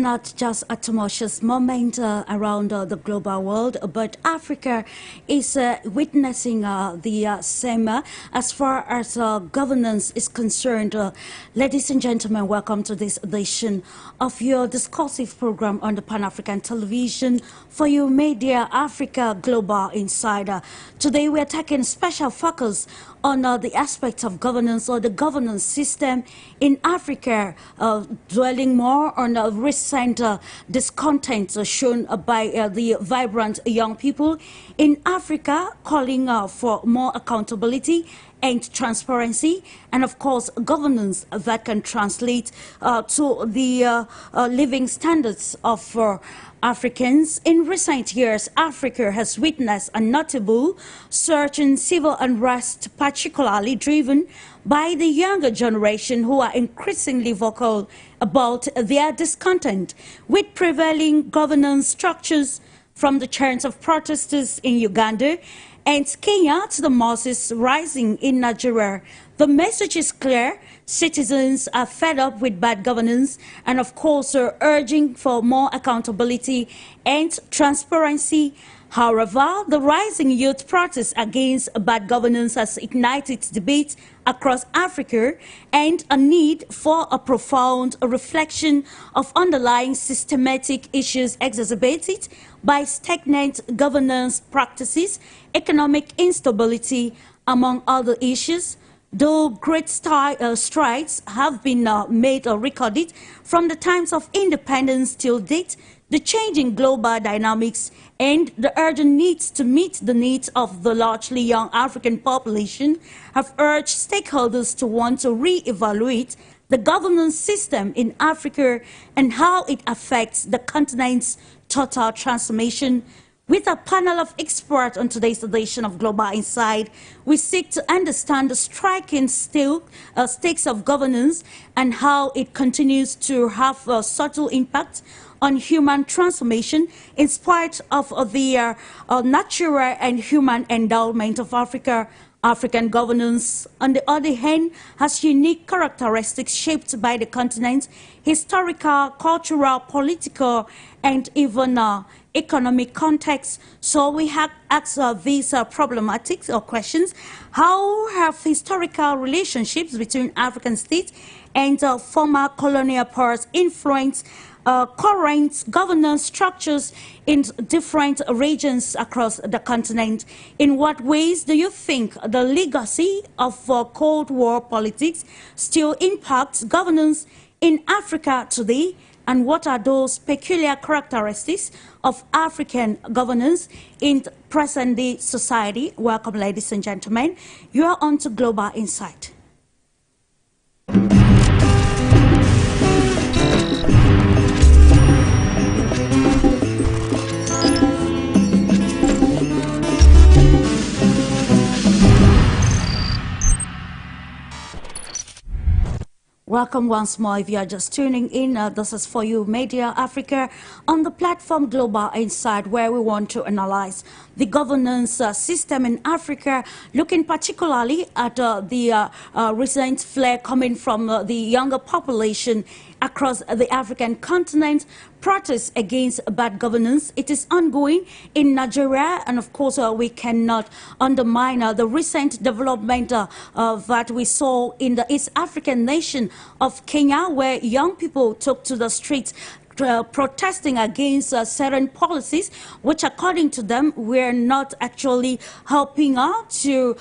not just a tumultuous moment around the global world, but Africa is witnessing the same as far as governance is concerned. Ladies and gentlemen, welcome to this edition of your discursive program on the Pan-African television for you media Africa Global Insider. Today we are taking special focus on the aspects of governance or the governance system in Africa, dwelling more on recent discontent shown by the vibrant young people in Africa, calling for more accountability and transparency, and of course governance that can translate to the living standards of Africans. In recent years, Africa has witnessed a notable surge in civil unrest, particularly driven by the younger generation who are increasingly vocal about their discontent with prevailing governance structures, from the chants of protesters in Uganda and Kenya to the masses rising in Nigeria. The message is clear. Citizens are fed up with bad governance and, of course, are urging for more accountability and transparency. However, the rising youth protest against bad governance has ignited debate across Africa and a need for a profound reflection of underlying systematic issues exacerbated by stagnant governance practices, economic instability, among other issues. Though great strides have been made or recorded from the times of independence till date, the changing global dynamics and the urgent needs to meet the needs of the largely young African population have urged stakeholders to want to re-evaluate the governance system in Africa and how it affects the continent's total transformation. With a panel of experts on today's edition of Global Insight, we seek to understand the striking stakes of governance and how it continues to have a subtle impact on human transformation in spite of the natural and human endowment of Africa. African governance, on the other hand, has unique characteristics shaped by the continent's historical, cultural, political, and even economic context. So we have asked these problematic questions. How have historical relationships between African states and former colonial powers influenced current governance structures in different regions across the continent? In what ways do you think the legacy of Cold War politics still impacts governance in Africa today? And what are those peculiar characteristics of African governance in present-day society? Welcome, ladies and gentlemen. You are on to Global Insight. Welcome once more. If you are just tuning in, this is for you, Media Africa, on the platform Global Insight, where we want to analyze the governance system in Africa, looking particularly at the recent flare coming from the younger population across the African continent. Protests against bad governance, it is ongoing in Nigeria, and of course we cannot undermine the recent development that we saw in the East African nation of Kenya, where young people took to the streets protesting against certain policies which, according to them, were not actually helping out to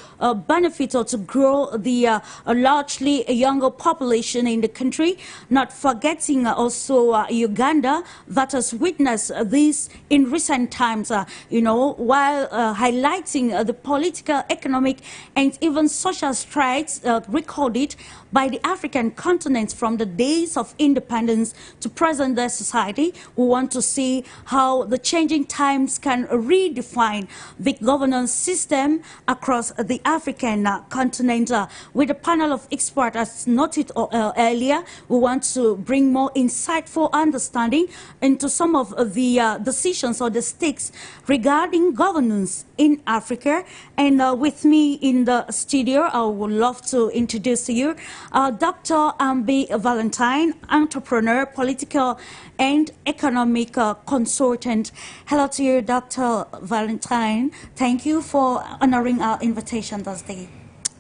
benefit or to grow the largely younger population in the country. Not forgetting also Uganda, that has witnessed this in recent times, while highlighting the political, economic, and even social strides recorded by the African continent from the days of independence to present-day society. We want to see how the changing times can redefine the governance system across the African continent. With a panel of experts, as noted earlier, we want to bring more insightful understanding into some of the decisions or the stakes regarding governance in Africa. And with me in the studio, I would love to introduce to you Dr. Ambi Valentine, entrepreneur, political and economic consultant. Hello to you, Dr. Valentine. Thank you for honoring our invitation this day.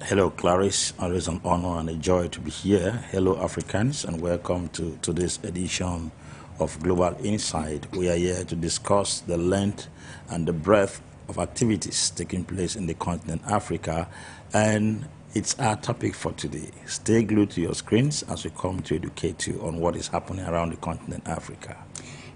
Hello, Clarice. Always an honor and a joy to be here. Hello, Africans, and welcome to this edition of Global Insight. We are here to discuss the length and the breadth of activities taking place in the continent Africa, and it's our topic for today. Stay glued to your screens as we come to educate you on what is happening around the continent Africa.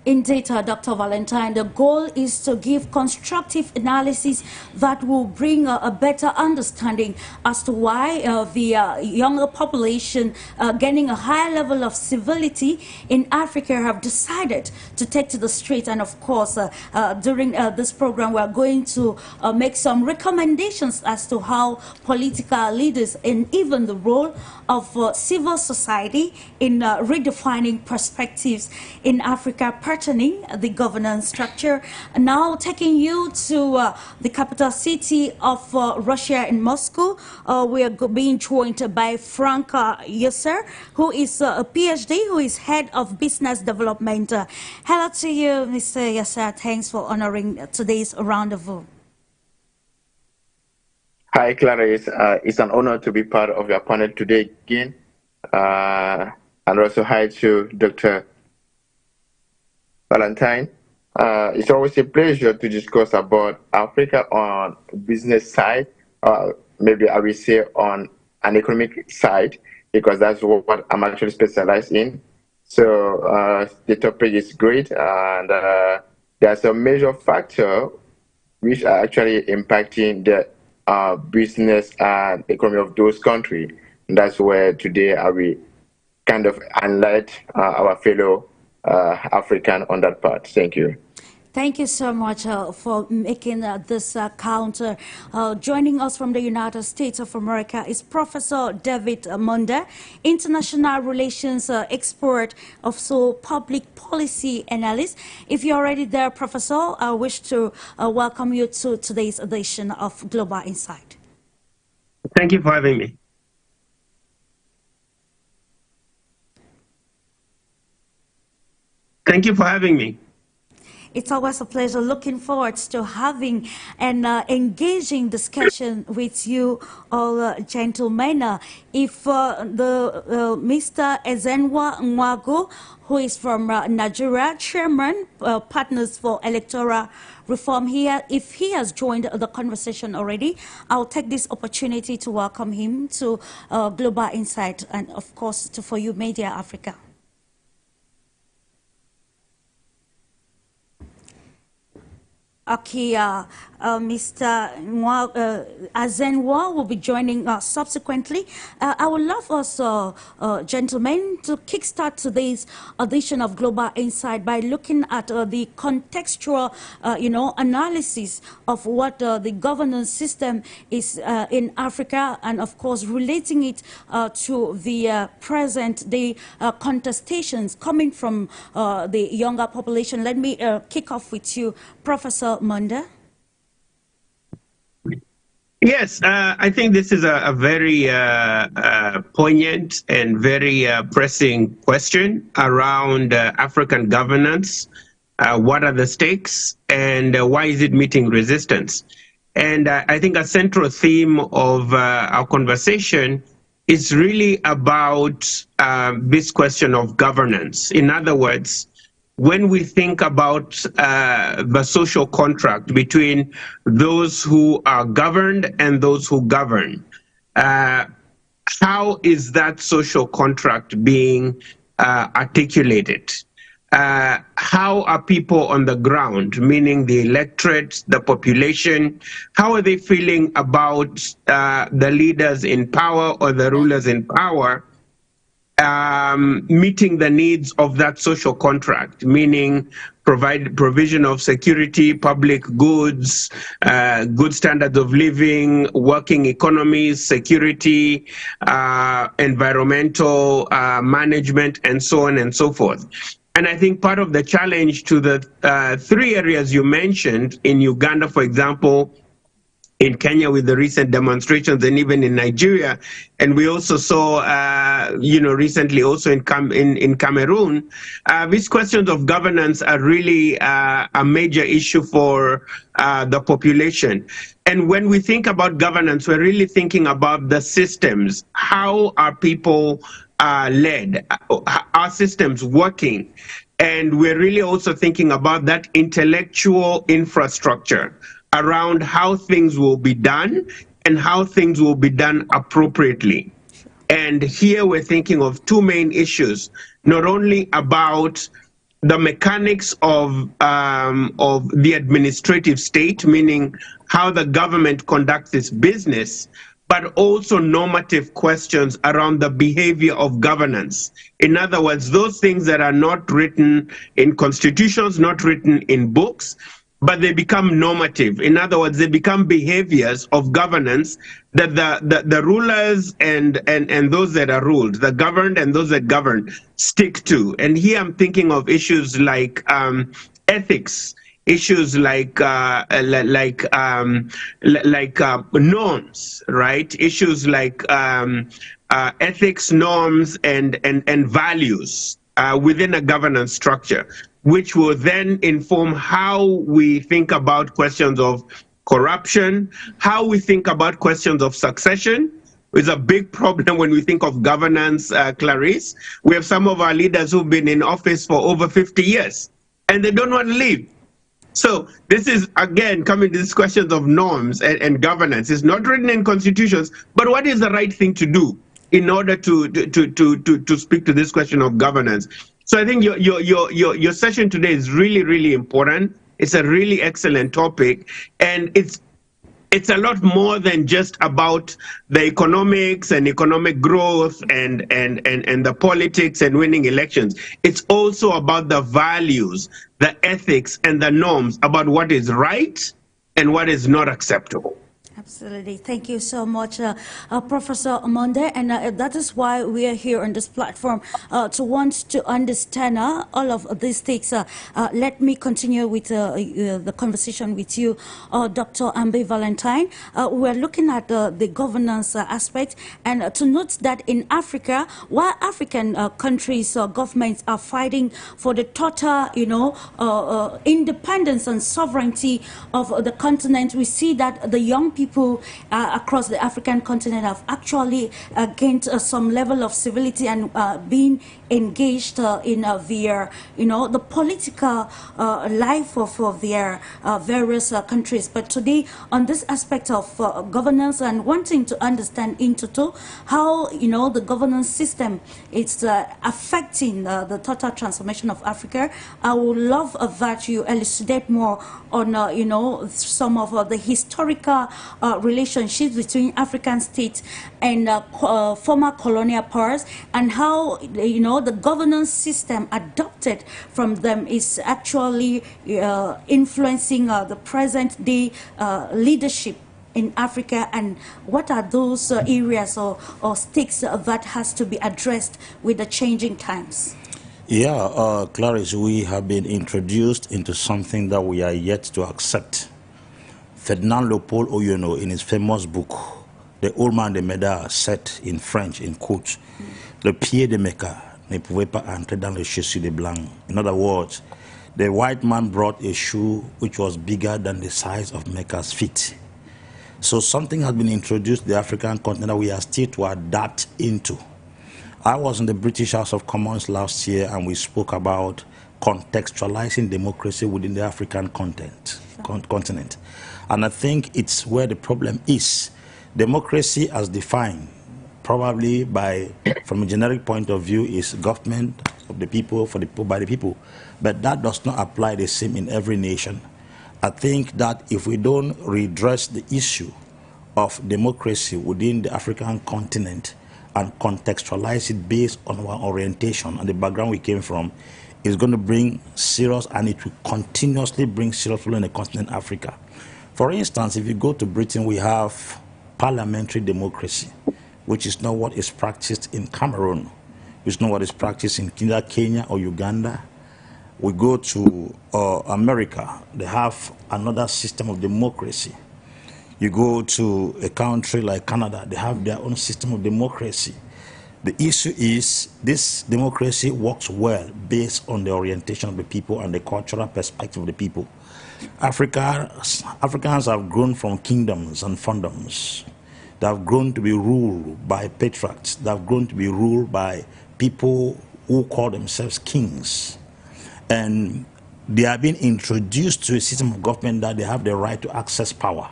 Indeed, Dr. Valentine, the goal is to give constructive analysis that will bring a better understanding as to why the younger population gaining a higher level of civility in Africa have decided to take to the street. And of course, during this program, we are going to make some recommendations as to how political leaders and even the role of civil society in redefining perspectives in Africa pertaining the governance structure. Now taking you to the capital city of Russia in Moscow, we are being joined by Frank Yasser, who is a PhD, who is head of business development. Hello to you, Mr. Yasser. Thanks for honoring today's rendezvous. Hi, Clarice. It's an honor to be part of your panel today again. And also hi to Dr. Valentine. It's always a pleasure to discuss about Africa on business side, maybe I will say on an economic side, because that's what I'm actually specialized in. So the topic is great, and there's a major factor which are actually impacting the business and economy of those countries. And that's where today I will kind of enlighten our fellow African on that part. Thank you. Thank you so much for making this counter. Joining us from the United States of America is Professor David Munda, international relations expert, also public policy analyst. If you're already there, Professor, I wish to welcome you to today's edition of Global Insight. Thank you for having me. Thank you for having me. It's always a pleasure. Looking forward to having an engaging discussion with you all, gentlemen. If Mr. Ezenwa Nwago, who is from Nigeria, Chairman, Partners for Electoral Reform here, if he has joined the conversation already, I'll take this opportunity to welcome him to Global Insight and, of course, to For You Media Africa. Okay, Mr. Azenwa will be joining us subsequently. I would love us, gentlemen, to kickstart today's edition of Global Insight by looking at the contextual, analysis of what the governance system is in Africa, and of course relating it to the present-day contestations coming from the younger population. Let me kick off with you, Professor Munda. Yes, I think this is a very poignant and very pressing question around African governance. What are the stakes, and why is it meeting resistance? And I think a central theme of our conversation is really about this question of governance. In other words, when we think about the social contract between those who are governed and those who govern, how is that social contract being articulated? How are people on the ground, meaning the electorate, the population, how are they feeling about the leaders in power or the rulers in power meeting the needs of that social contract, meaning provision of security, public goods, good standards of living, working economies, security, environmental management, and so on and so forth. And I think part of the challenge to the three areas you mentioned in Uganda, for example, in Kenya with the recent demonstrations, and even in Nigeria. And we also saw, recently also in Cameroon, these questions of governance are really a major issue for the population. And when we think about governance, we're really thinking about the systems. How are people led? Are systems working? And we're really also thinking about that intellectual infrastructure around how things will be done and how things will be done appropriately. And here we're thinking of two main issues, not only about the mechanics of the administrative state, meaning how the government conducts its business, but also normative questions around the behavior of governance. In other words, those things that are not written in constitutions, not written in books, but they become normative. In other words, they become behaviors of governance that the rulers and those that are ruled, the governed and those that govern, stick to. And here I'm thinking of issues like ethics, issues like norms, right? Issues like ethics, norms, and values within a governance structure, which will then inform how we think about questions of corruption, how we think about questions of succession. Is a big problem when we think of governance, Clarice. We have some of our leaders who've been in office for over 50 years, and they don't want to leave. So this is, again, coming to these questions of norms and governance. It's not written in constitutions, but what is the right thing to do in order to speak to this question of governance? So I think your session today is really, really important. It's a really excellent topic, and it's a lot more than just about the economics and economic growth and the politics and winning elections. It's also about the values, the ethics, and the norms about what is right and what is not acceptable. Absolutely. Thank you so much, Professor Amonde. And that is why we are here on this platform to want to understand all of these things. Let me continue with the conversation with you, Dr. Ambe Valentine. We're looking at the governance aspect, and to note that in Africa, while African countries or governments are fighting for the total, independence and sovereignty of the continent, we see that the young people across the African continent have actually gained some level of civility and been engaged in their, the political life of their various countries. But today, on this aspect of governance and wanting to understand in total how, the governance system is affecting the total transformation of Africa, I would love that you elucidate more on, some of the historical relationships between African states and former colonial powers, and how the governance system adopted from them is actually influencing the present day leadership in Africa, and what are those areas or stakes that has to be addressed with the changing times? Yeah, Clarice, we have been introduced into something that we are yet to accept. Ferdinand Leopold Oyono, in his famous book, The Old Man de Médard, said in French, in quotes, le pied de Mecca ne pouvait pas entrer dans le chaussure de blanc. In other words, the white man brought a shoe which was bigger than the size of Mecca's feet. So something has been introduced to the African continent that we are still to adapt into. I was in the British House of Commons last year, and we spoke about contextualizing democracy within the African continent. And I think it's where the problem is. Democracy as defined, probably from a generic point of view, is government of the people, for the people, by the people. But that does not apply the same in every nation. I think that if we don't redress the issue of democracy within the African continent and contextualize it based on our orientation and the background we came from, is going to bring serious, and it will continuously bring serious problems in the continent Africa. For instance, if you go to Britain, we have parliamentary democracy, which is not what is practiced in Cameroon, which is not what is practiced in either Kenya or Uganda. We go to America, they have another system of democracy. You go to a country like Canada, they have their own system of democracy. The issue is this democracy works well based on the orientation of the people and the cultural perspective of the people. Africans have grown from kingdoms and fiefdoms. They have grown to be ruled by patriarchs. They have grown to be ruled by people who call themselves kings. And they are being introduced to a system of government that they have the right to access power,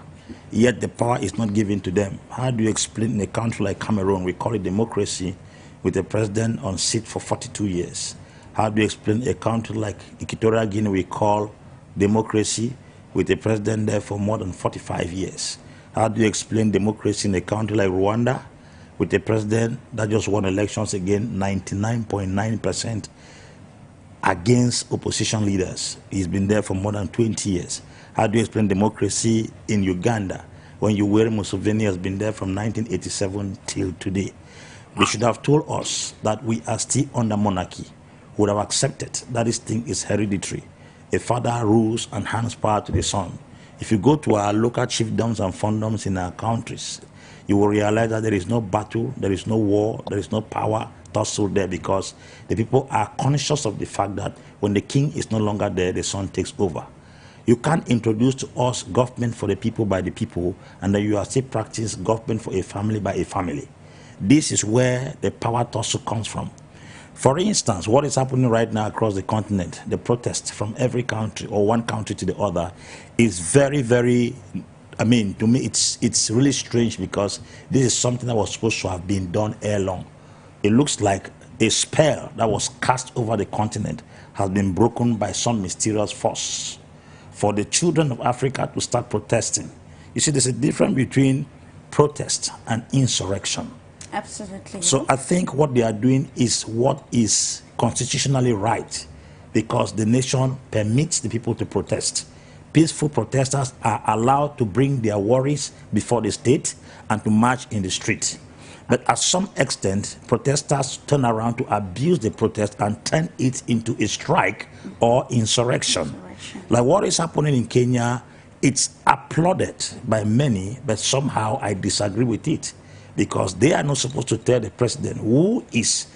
yet the power is not given to them. How do you explain in a country like Cameroon, we call it democracy, with a president on seat for 42 years? How do you explain a country like Equatorial Guinea, we call democracy, with a president there for more than 45 years? How do you explain democracy in a country like Rwanda, with a president that just won elections again, 99.9% against opposition leaders? He's been there for more than 20 years. How do you explain democracy in Uganda when Yoweri Museveni has been there from 1987 till today? They should have told us that we are still under monarchy. We would have accepted that this thing is hereditary. A father rules and hands power to the son. If you go to our local chiefdoms and fiefdoms in our countries, you will realize that there is no battle, there is no war, there is no power tussle there, because the people are conscious of the fact that when the king is no longer there, the son takes over. You can't introduce to us government for the people by the people, and then you are still practice government for a family by a family. This is where the power tussle comes from. For instance, what is happening right now across the continent, the protests from every country or one country to the other, is very, very, I mean, to me, it's really strange, because this is something that was supposed to have been done ere long. It looks like a spell that was cast over the continent has been broken by some mysterious force for the children of Africa to start protesting. You see, there's a difference between protest and insurrection. Absolutely. So I think what they are doing is what is constitutionally right, because the nation permits the people to protest. Peaceful protesters are allowed to bring their worries before the state and to march in the street. But at some extent, protesters turn around to abuse the protest and turn it into a strike or insurrection. Like what is happening in Kenya, it's applauded by many, but somehow I disagree with it, because they are not supposed to tell the president, who is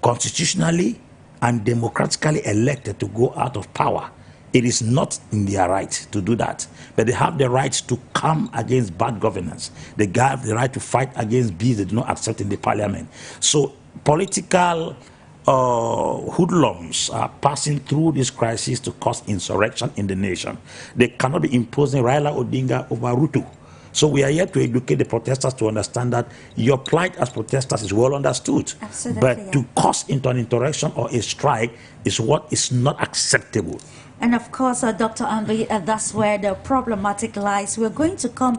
constitutionally and democratically elected, to go out of power. It is not in their right to do that. But they have the right to come against bad governance. They have the right to fight against bills they do not accept in the parliament. So political hoodlums are passing through this crisis to cause insurrection in the nation. They cannot be imposing Raila Odinga over Ruto. So we are here to educate the protesters to understand that your plight as protesters is well understood. Absolutely, but yeah. to cause into an insurrection or a strike is what is not acceptable. And of course, Dr. Ambi, that's where the problematic lies. We're going to come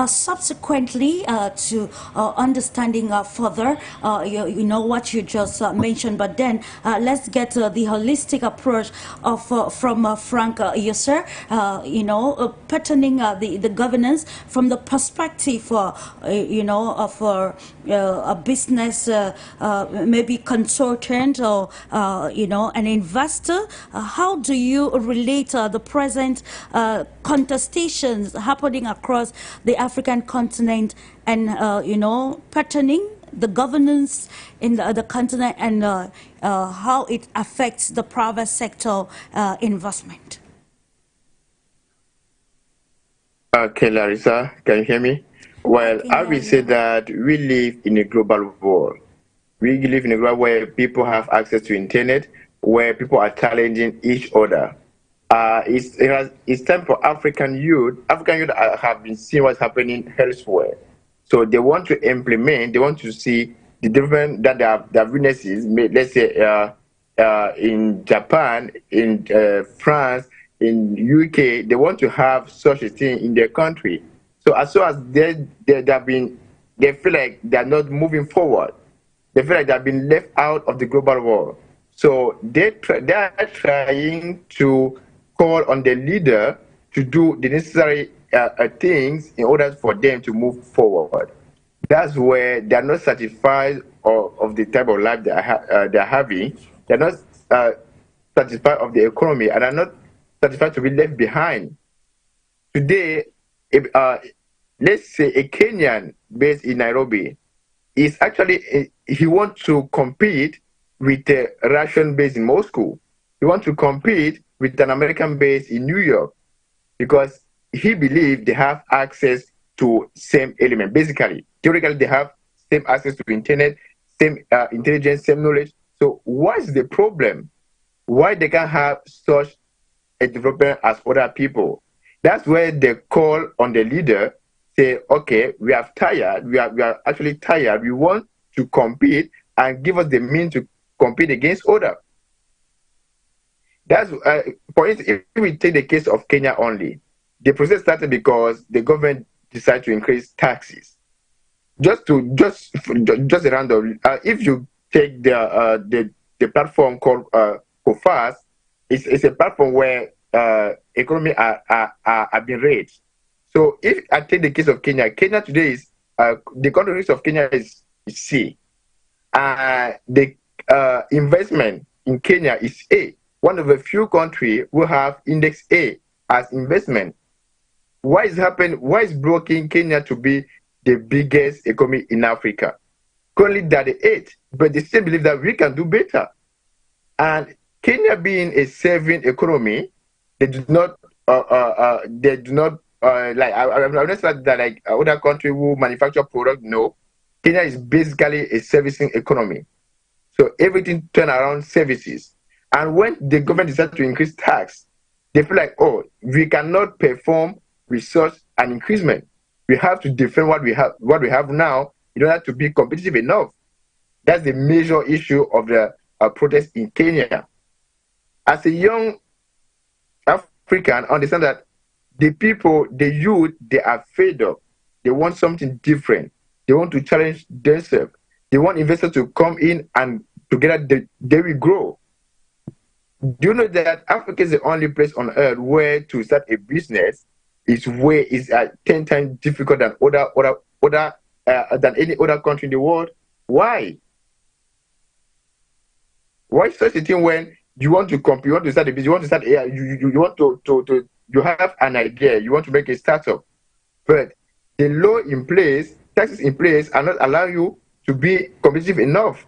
subsequently to understanding further, you know, what you just mentioned. But then let's get the holistic approach of from Frank Yusser, you know, patterning the governance from the perspective, you know, of a business, maybe consultant or, you know, an investor. How do you relate the present contestations happening across the African continent and, you know, patterning the governance in the continent and how it affects the private sector investment? Okay, Larissa, can you hear me? Well, I will say that we live in a global world. We live in a world where people have access to internet, where people are challenging each other. It's time for African youth. African youth have been seeing what's happening elsewhere. So they want to implement, they want to see the development that they have witnesses, let's say in Japan, in France, in UK, they want to have such a thing in their country. So as soon as they feel like they're not moving forward. They feel like they've been left out of the global world. So they are trying to call on the leader to do the necessary things in order for them to move forward. That's where they're not satisfied of the type of life they're having. They're not satisfied of the economy, and are not satisfied to be left behind. Today, let's say a Kenyan based in Nairobi is actually, he wants to compete with a Russian based in Moscow. He wants to compete with an American based in New York because he believes they have access to same element. Basically, theoretically, they have same access to internet, same intelligence, same knowledge. So what's the problem? Why they can't have such a development as other people? That's where they call on the leader, say, okay, we are tired, we are actually tired, we want to compete and give us the means to compete against others. That's for instance, if we take the case of Kenya only, the process started because the government decided to increase taxes. Just a random. If you take the platform called COFAS, it's a platform where economy are being raised. So if I take the case of Kenya, Kenya today is the country risk of Kenya is C. The investment in Kenya is A. One of the few countries who have index A as investment. Why is happening? Why is blocking Kenya to be the biggest economy in Africa? Currently, they're the eighth, but they still believe that we can do better. And Kenya being a saving economy, they do not like I'm not saying that like other country who manufacture product. No, Kenya is basically a servicing economy. So everything turn around services. And when the government decides to increase tax, they feel like, oh, we cannot perform research and increasement. We have to defend what we have now in order to be competitive enough. That's the major issue of the protest in Kenya. As a young African, understand that the people, the youth, they are fed up. They want something different. They want to challenge themselves. They want investors to come in and together they will grow. Do you know that Africa is the only place on earth where to start a business is 10 times difficult than than any other country in the world? Why? Why such a thing when you want to compete, you want to start a business, you want to start AI, you want to you have an idea, you want to make a startup, but the law in place, taxes in place are not allowing you to be competitive enough.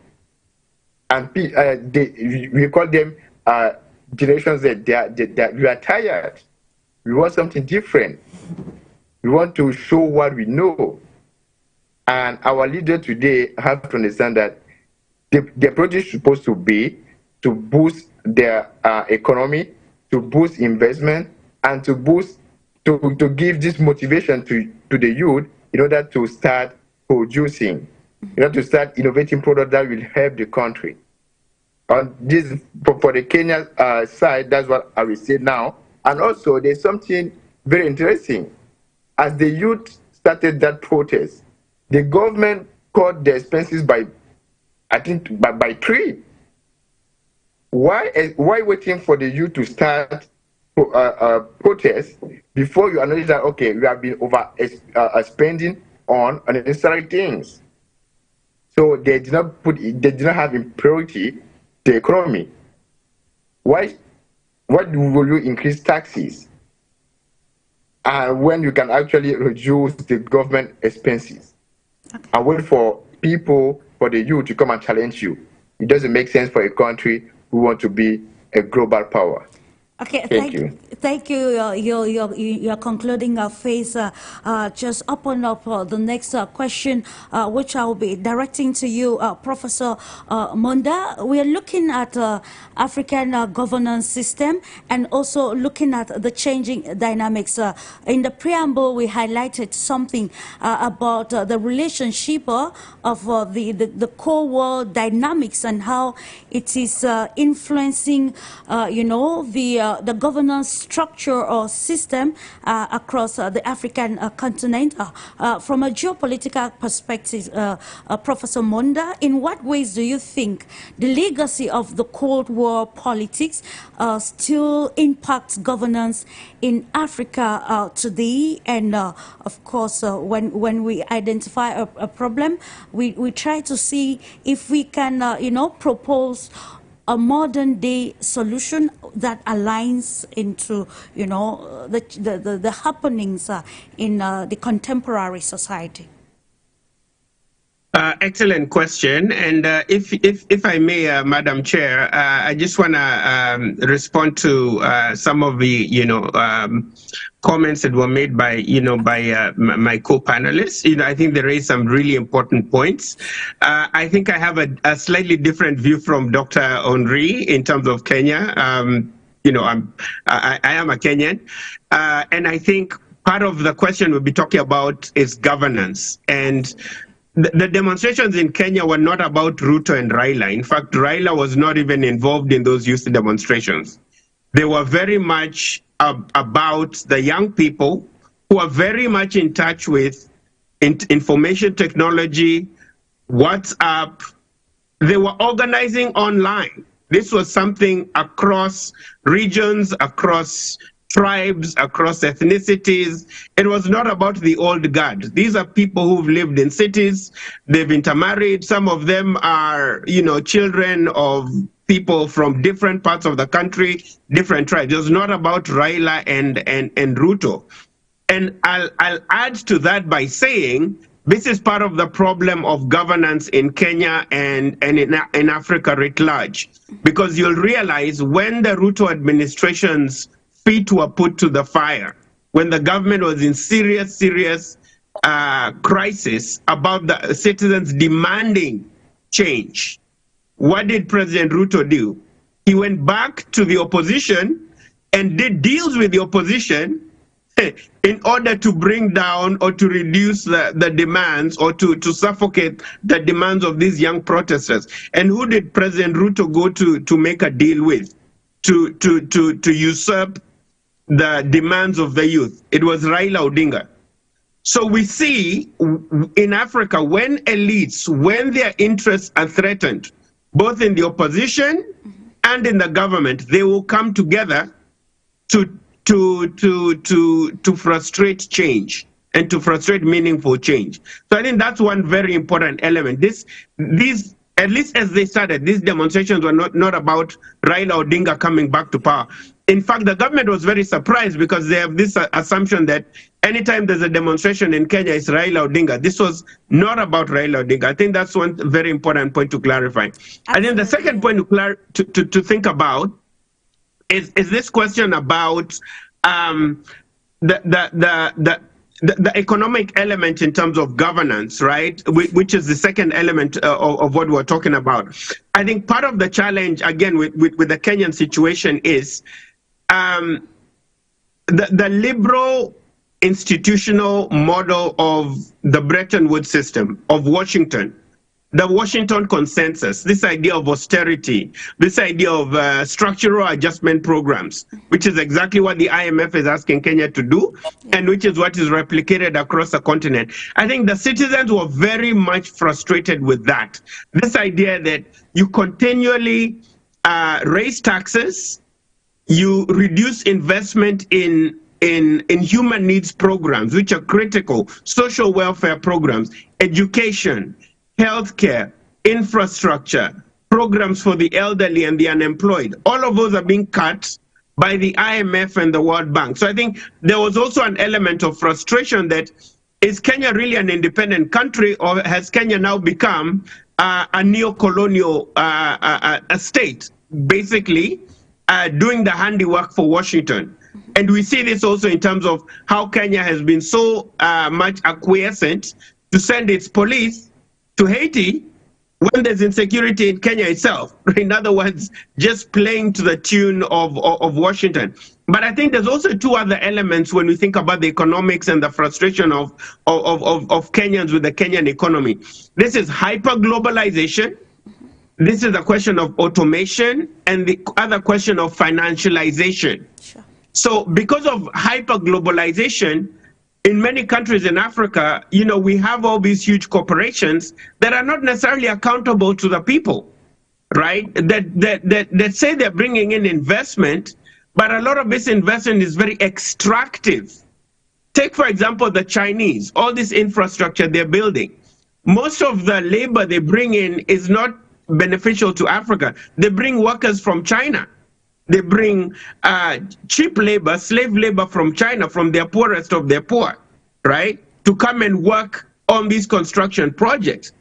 And we call them generations that we are tired. We want something different. We want to show what we know. And our leader today have to understand that the approach is supposed to be to boost their economy, to boost investment, and to give this motivation to the youth in order to start producing, in order to start innovating products that will help the country. On this, for the Kenya side, that's what I will say now. And also, there's something very interesting. As the youth started that protest, the government cut the expenses by, I think, by 3. Why waiting for the youth to start protest before you acknowledge that, okay, we have been over spending on unnecessary things? So they did not have in priority the economy. Why will you increase taxes when you can actually reduce the government expenses? Okay. And wait for the youth to come and challenge you? It doesn't make sense for a country who want to be a global power. Okay, thank you. Thank you. You're concluding our phase. Just open up the next question, which I will be directing to you, Professor Monda. We are looking at African governance system and also looking at the changing dynamics. In the preamble, we highlighted something about the relationship of the core world dynamics and how it is influencing, the governance structure or system across the African continent. From a geopolitical perspective, Professor Monda, in what ways do you think the legacy of the Cold War politics still impacts governance in Africa today? And of course, when we identify a problem, we try to see if we can, propose a modern day solution that aligns into, the happenings in the contemporary society? Excellent question, and if I may, Madam Chair, I just want to respond to some of the comments that were made by my co-panelists. I think they raised some really important points. I think I have a slightly different view from Dr. Henri in terms of Kenya. I am a Kenyan, and I think part of the question we'll be talking about is governance. And the demonstrations in Kenya were not about Ruto and Raila. In fact, Raila was not even involved in those youth demonstrations. They were very much about the young people who are very much in touch with information technology, WhatsApp. They were organizing online. This was something across regions, across tribes, across ethnicities. It was not about the old guard. These are people who've lived in cities, they've intermarried. Some of them are, children of people from different parts of the country, different tribes. It was not about Raila and Ruto. And I'll add to that by saying this is part of the problem of governance in Kenya and in Africa writ large, because you'll realize when the Ruto administration's feet were put to the fire, when the government was in serious crisis about the citizens demanding change, what did President Ruto do? He went back to the opposition and did deals with the opposition in order to bring down or to reduce the demands or to suffocate the demands of these young protesters. And who did President Ruto go to make a deal with, to usurp the demands of the youth? It was Raila Odinga. So we see in Africa, when elites, when their interests are threatened, both in the opposition and in the government, they will come together to frustrate change and to frustrate meaningful change. So I think that's one very important element. These, at least as they started, these demonstrations were not about Raila Odinga coming back to power. In fact, the government was very surprised because they have this assumption that anytime there's a demonstration in Kenya, it's Raila Odinga. This was not about Raila Odinga. I think that's one very important point to clarify. Absolutely. And then the second point to think about is this question about the economic element in terms of governance, right? Which is the second element of what we're talking about. I think part of the challenge, again, with the Kenyan situation is the liberal institutional model of the Bretton Woods system of Washington, the Washington consensus, this idea of austerity, this idea of structural adjustment programs, which is exactly what the IMF is asking Kenya to do, and which is what is replicated across the continent. I think the citizens were very much frustrated with that. This idea that you continually raise taxes, you reduce investment in human needs programs, which are critical, social welfare programs, education, healthcare, infrastructure, programs for the elderly and the unemployed. All of those are being cut by the IMF and the World Bank. So I think there was also an element of frustration that, is Kenya really an independent country, or has Kenya now become a neo-colonial state, basically doing the handiwork for Washington? And we see this also in terms of how Kenya has been so much acquiescent to send its police to Haiti when there's insecurity in Kenya itself. In other words, just playing to the tune of Washington. But I think there's also two other elements when we think about the economics and the frustration of Kenyans with the Kenyan economy. This is hyper-globalization. This is a question of automation, and the other question of financialization. Sure. So because of hyper-globalization, in many countries in Africa, we have all these huge corporations that are not necessarily accountable to the people, right? That say they're bringing in investment, but a lot of this investment is very extractive. Take, for example, the Chinese, all this infrastructure they're building. Most of the labor they bring in is not beneficial to Africa. They bring workers from China. They bring cheap labor, slave labor from China, from their poorest of their poor, right, to come and work on these construction projects.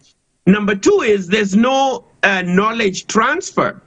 Number two is there's no knowledge transfer.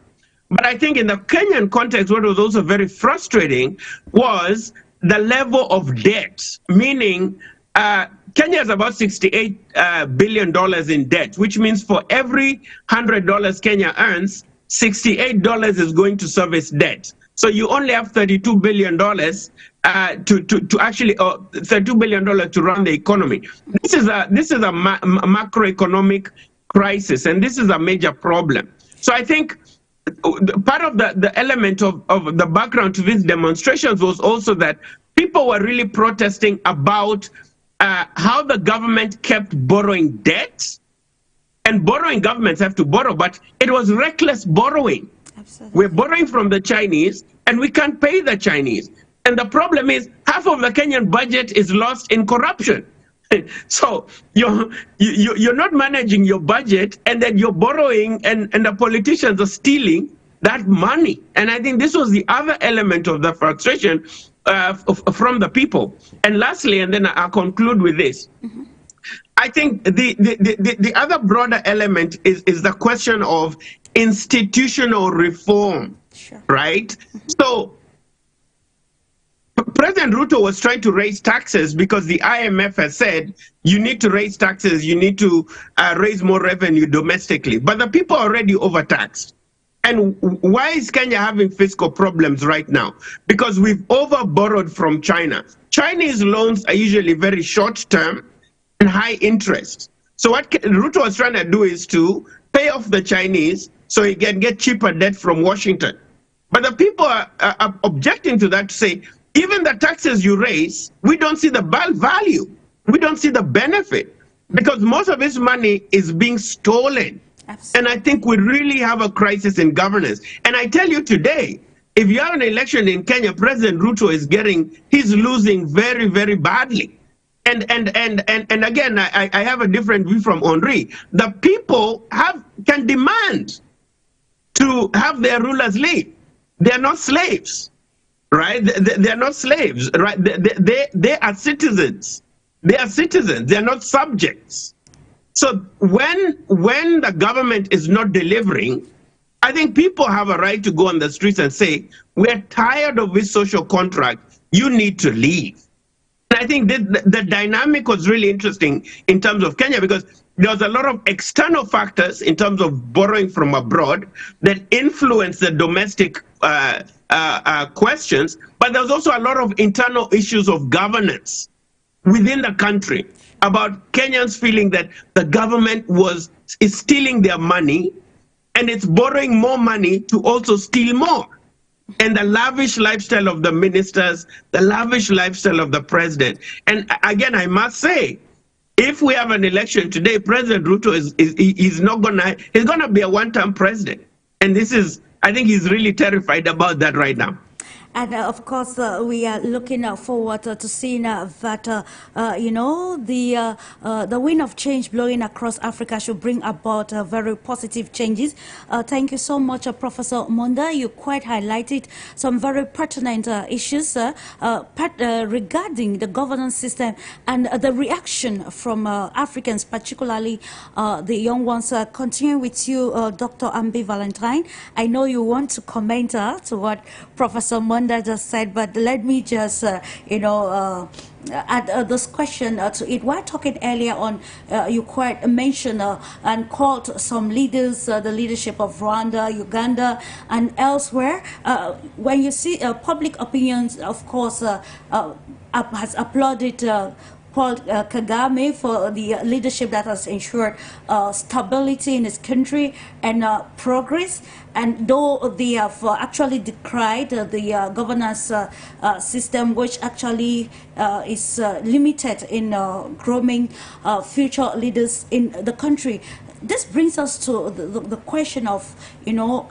But I think in the Kenyan context, what was also very frustrating was the level of debt, meaning Kenya is about $68 billion in debt, which means for every $100 Kenya earns, $68 is going to service debt. So you only have $32 billion to actually, $32 billion to run the economy. This is a macroeconomic crisis, and this is a major problem. So I think part of the element of the background to these demonstrations was also that people were really protesting about how the government kept borrowing debt. And borrowing, governments have to borrow, but it was reckless borrowing. Absolutely. We're borrowing from the Chinese, and we can't pay the Chinese. And the problem is half of the Kenyan budget is lost in corruption. So you're not managing your budget, and then you're borrowing, and the politicians are stealing that money. And I think this was the other element of the frustration from the people. And lastly, and then I'll conclude with this. Mm-hmm. I think the other broader element is the question of institutional reform, sure. Right? Mm-hmm. So President Ruto was trying to raise taxes because the IMF has said you need to raise taxes, you need to raise more revenue domestically. But the people are already overtaxed. And why is Kenya having fiscal problems right now? Because we've over-borrowed from China. Chinese loans are usually very short-term and high interest. So what Ruto was trying to do is to pay off the Chinese so he can get cheaper debt from Washington. But the people are objecting to that, to say, even the taxes you raise, we don't see the value. We don't see the benefit, because most of this money is being stolen. Absolutely. And I think we really have a crisis in governance. And I tell you today, if you have an election in Kenya, President Ruto he's losing very, very badly. And again, I have a different view from Henri. The people can demand to have their rulers leave. They're not slaves. Right? They're not slaves, right? They are citizens. They are citizens. They're not subjects. So when the government is not delivering, I think people have a right to go on the streets and say, we're tired of this social contract. You need to leave. And I think the dynamic was really interesting in terms of Kenya, because there was a lot of external factors in terms of borrowing from abroad that influenced the domestic questions, but there's also a lot of internal issues of governance within the country about Kenyans feeling that the government is stealing their money, and it's borrowing more money to also steal more. And the lavish lifestyle of the ministers, the lavish lifestyle of the president. And again, I must say, if we have an election today, President Ruto he's gonna be a one-term president. And I think he's really terrified about that right now. And of course, we are looking forward to seeing that the wind of change blowing across Africa should bring about very positive changes. Thank you so much, Professor Monda. You quite highlighted some very pertinent issues regarding the governance system and the reaction from Africans, particularly the young ones. Continuing with you, Dr. Ambi Valentine. I know you want to comment to what Professor Monda just said, but let me just add this question to it. We're talking earlier on, you quite mentioned and called some leaders, the leadership of Rwanda, Uganda, and elsewhere. When you see public opinions, of course, has applauded Paul Kagame for the leadership that has ensured stability in his country and progress. And though they have actually decried the governance system, which actually is limited in grooming future leaders in the country, this brings us to the question of,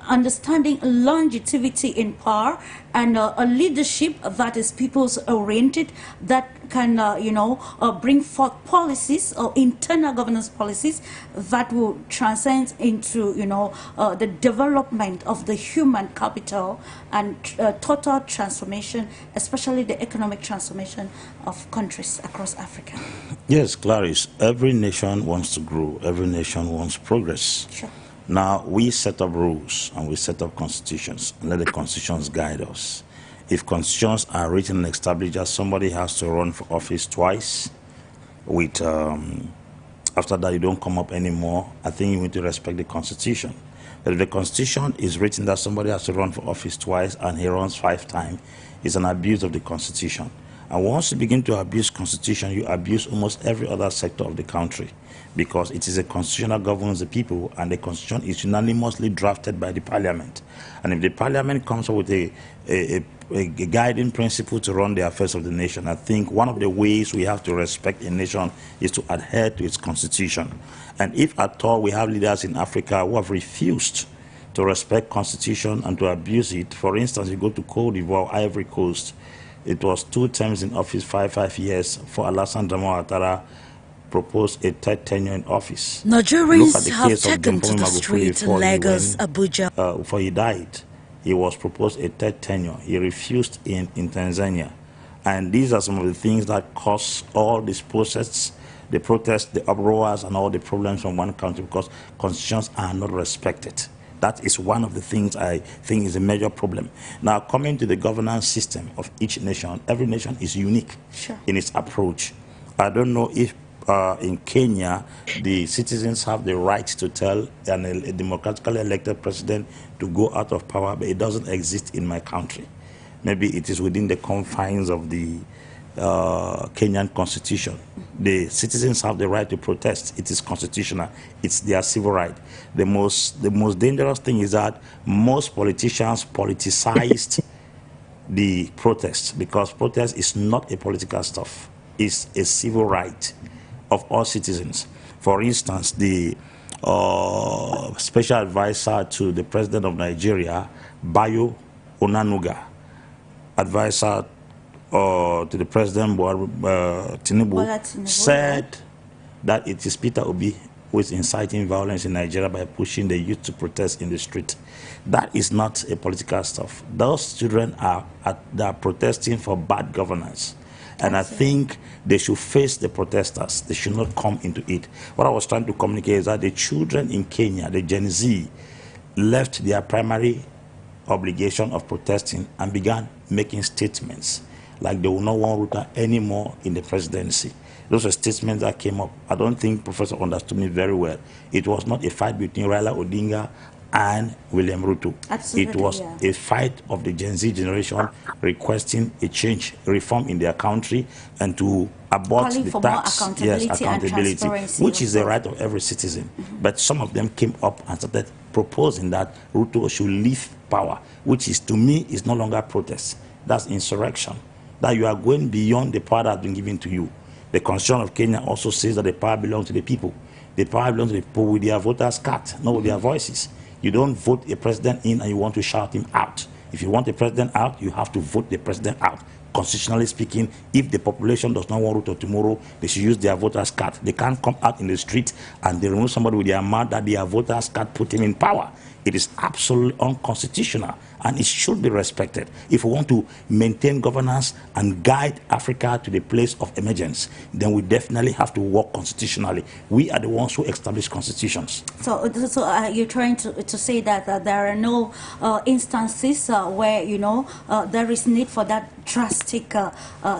understanding longevity in power and a leadership that is people's oriented, that can, bring forth policies or internal governance policies that will transcend into, the development of the human capital and total transformation, especially the economic transformation of countries across Africa. Yes, Clarice, every nation wants to grow. Every nation wants progress. Sure. Now, we set up rules and we set up constitutions and let the constitutions guide us. If constitutions are written and established that somebody has to run for office twice, with after that you don't come up anymore, I think you need to respect the constitution. But if the constitution is written that somebody has to run for office twice and he runs 5 times, it's an abuse of the constitution. And once you begin to abuse constitution, you abuse almost every other sector of the country, because it is a constitution that governs the people, and the constitution is unanimously drafted by the parliament. And if the parliament comes up with a guiding principle to run the affairs of the nation, I think one of the ways we have to respect a nation is to adhere to its constitution. And if at all we have leaders in Africa who have refused to respect constitution and to abuse it, for instance, you go to Cote d'Ivoire, Ivory Coast, it was 2 terms in office, 5 years for Alassane Dramane Ouattara, proposed a 3rd tenure in office. Nigerians have taken to the street in Lagos, Abuja. Before he died, he was proposed a 3rd tenure. He refused in Tanzania. And these are some of the things that cause all these protests, the uproars, and all the problems from one country, because constitutions are not respected. That is one of the things I think is a major problem. Now, coming to the governance system of each nation, every nation is unique in its approach. I don't know if in Kenya, the citizens have the right to tell a democratically elected president to go out of power, but it doesn't exist in my country. Maybe it is within the confines of the Kenyan constitution. The citizens have the right to protest. It is constitutional. It's their civil right. The most dangerous thing is that most politicians politicized the protest, because protest is not a political stuff. It's a civil right of all citizens. For instance, the special advisor to the president of Nigeria, Bayo Onanuga, advisor to the president, Tinubu, said that it is Peter Obi who is inciting violence in Nigeria by pushing the youth to protest in the street. That is not a political stuff. Those children are protesting for bad governance. And I think they should face the protesters. They should not come into it. What I was trying to communicate is that the children in Kenya, the Gen Z, left their primary obligation of protesting and began making statements like they will not want Ruto anymore in the presidency. Those are statements that came up. I don't think Professor understood me very well. It was not a fight between Raila Odinga and William Ruto. Absolutely, it was a fight of the Gen Z generation requesting a change, reform in their country, and to abort the tax, accountability, which is the right of every citizen. But some of them came up and started proposing that Ruto should leave power, which is, to me, is no longer protest. That's insurrection. That you are going beyond the power that has been given to you. The Constitution of Kenya also says that the power belongs to the people. The power belongs to the people with their voters' card, not with their voices. You don't vote a president in and you want to shout him out. If you want a president out, you have to vote the president out. Constitutionally speaking, if the population does not want Ruto tomorrow, they should use their voters' card. They can't come out in the street and they remove somebody with their mouth that their voters' card put him in power. It is absolutely unconstitutional, and it should be respected. If we want to maintain governance and guide Africa to the place of emergence, then we definitely have to work constitutionally. We are the ones who establish constitutions. So you're trying to say that there are no instances where, there is need for that drastic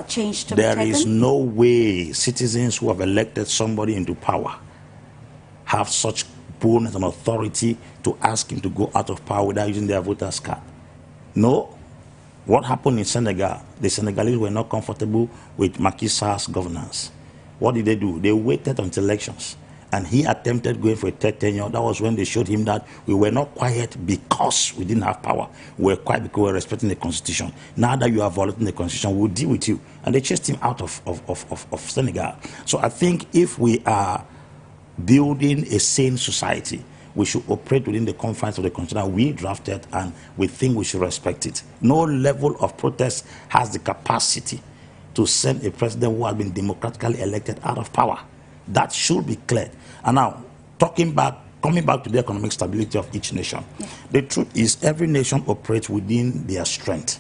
change to be taken? There is no way citizens who have elected somebody into power have such boldness and authority to ask him to go out of power without using their voters' card. No. What happened in Senegal? The Senegalese were not comfortable with Macky Sall's governance. What did they do? They waited until elections, and he attempted going for a 3rd tenure. That was when they showed him that we were not quiet because we didn't have power. We were quiet because we were respecting the constitution. Now that you are violating the constitution, we'll deal with you. And they chased him out of Senegal. So I think if we are building a sane society, we should operate within the confines of the constitution we drafted, and we think we should respect it. No level of protest has the capacity to send a president who has been democratically elected out of power. That should be clear. And now, coming back to the economic stability of each nation, the truth is every nation operates within their strength.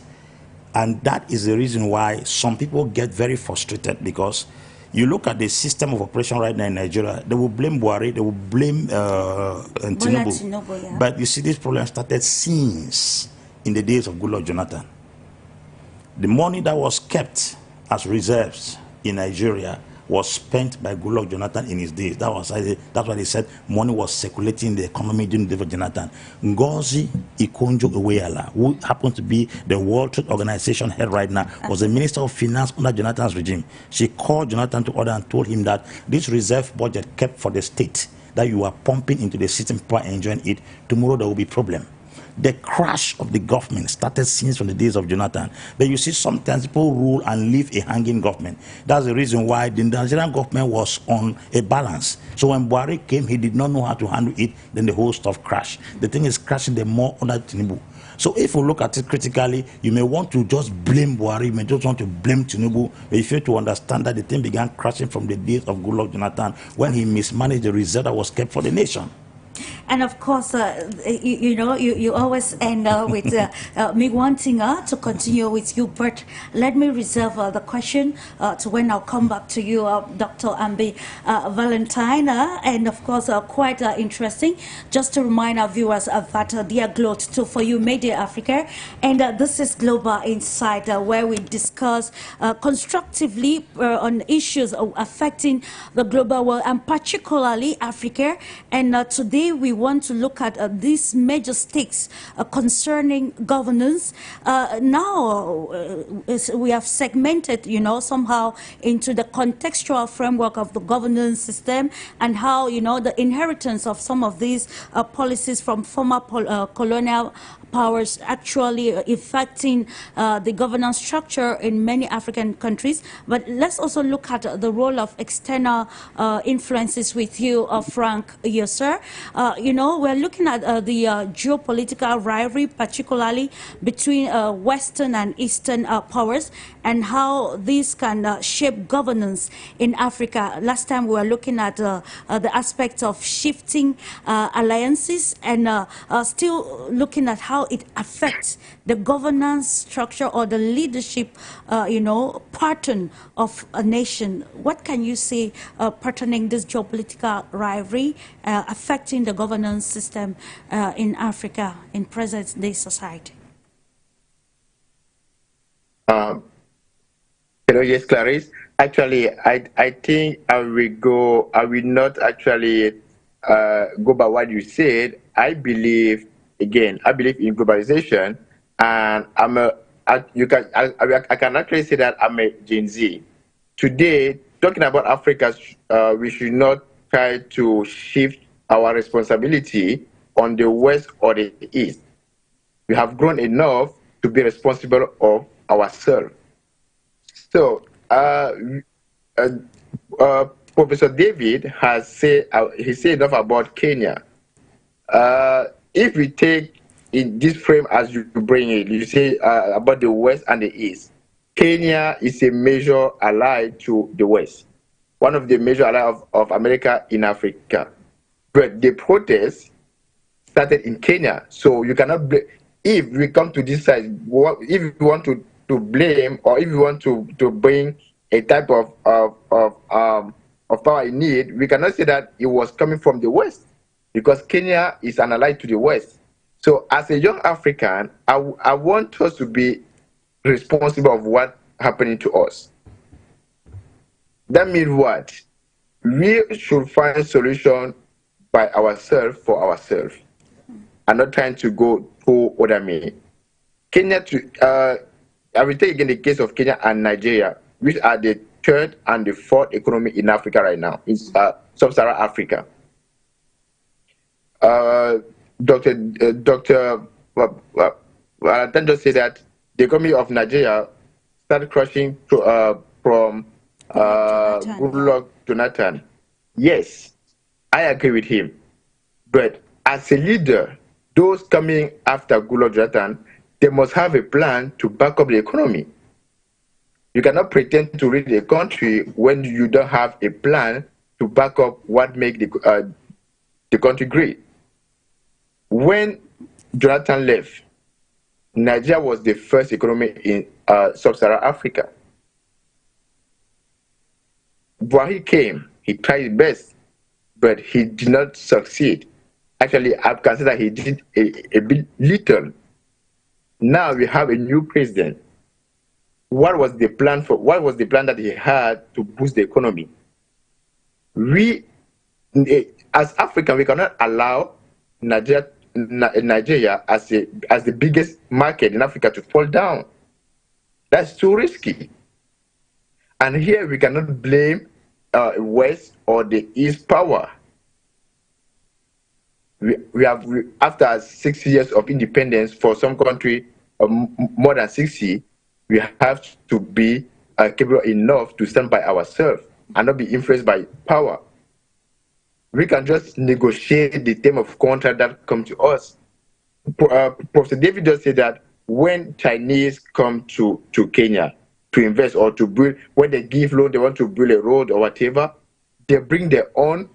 And that is the reason why some people get very frustrated, because you look at the system of operation right now in Nigeria, they will blame Buhari, they will blame Tinubu. Yeah. But you see, this problem started since in the days of Goodluck Jonathan. The money that was kept as reserves in Nigeria was spent by Goodluck Jonathan in his days. That's why they said money was circulating in the economy during the days of Jonathan. Ngozi Ikonjo-Iweala, who happens to be the World Trade Organization head right now, was the Minister of Finance under Jonathan's regime. She called Jonathan to order and told him that this reserve budget kept for the state that you are pumping into the system, people are enjoying it, tomorrow there will be problem. The crash of the government started since from the days of Jonathan. But you see, sometimes people rule and leave a hanging government. That's the reason why the Nigerian government was on a balance. So when Buhari came, he did not know how to handle it, then the whole stuff crashed. The thing is crashing the more under Tinubu. So if you look at it critically, you may want to just blame Buhari, you may just want to blame Tinubu, but you fail to understand that the thing began crashing from the days of Goodluck Jonathan when he mismanaged the reserve that was kept for the nation. And of course, you always end with me wanting to continue with you, but let me reserve the question to when I'll come back to you, Dr. Ambi Valentine. And of course, quite interesting. Just to remind our viewers that dear Gloat too for you, Media Africa, and this is Global Insight, where we discuss constructively on issues affecting the global world and particularly Africa. And today we want to look at these major stakes concerning governance. Now we have segmented, somehow into the contextual framework of the governance system and how, the inheritance of some of these policies from former colonial powers actually affecting the governance structure in many African countries. But let's also look at the role of external influences with you, Frank, yes, sir. We're looking at the geopolitical rivalry, particularly between Western and Eastern powers, and how this can shape governance in Africa. Last time we were looking at the aspect of shifting alliances, and still looking at how it affects the governance structure or the leadership, pattern of a nation. What can you say pertaining this geopolitical rivalry affecting the governance system in Africa in present-day society? Yes, Clarice. Actually, I think I will not actually go by what you said. I believe in globalization, and I can actually say that I'm a Gen Z. Today, talking about Africa, we should not try to shift our responsibility on the West or the East. We have grown enough to be responsible of ourselves. So, Professor David has said enough about Kenya. If we take in this frame as you bring it, you say about the West and the East. Kenya is a major ally to the West, one of the major allies of America in Africa. But the protests started in Kenya, so you cannot blame. If we come to this side, if you want to blame, or if you want to bring a type of power in need, we cannot say that it was coming from the West, because Kenya is an ally to the West. So as a young African, I want us to be responsible of what's happening to us. That means what? We should find a solution by ourselves for ourselves, and not trying to go to other means. Kenya, I will take again the case of Kenya and Nigeria, which are the third and the fourth economy in Africa right now, in sub-Saharan Africa. Dr. Valentine just said that the economy of Nigeria started crushing from Goodluck Jonathan. Yes, I agree with him. But as a leader, those coming after Goodluck Jonathan, they must have a plan to back up the economy. You cannot pretend to lead a country when you don't have a plan to back up what makes the country great. When Jonathan left, Nigeria was the first economy in sub-Saharan Africa. Buhari came, he tried his best, but he did not succeed. Actually, I consider he did a bit little. Now we have a new president. What was the plan that he had to boost the economy? We, as African, we cannot allow Nigeria as the biggest market in Africa to fall down. That's too risky. And here we cannot blame West or the East power. We have after 6 years of independence for some country, more than 60, we have to be capable enough to stand by ourselves and not be influenced by power. We can just negotiate the term of contract that come to us. Professor David just said that when Chinese come to Kenya to invest or to build, when they give loan, they want to build a road or whatever, they bring their own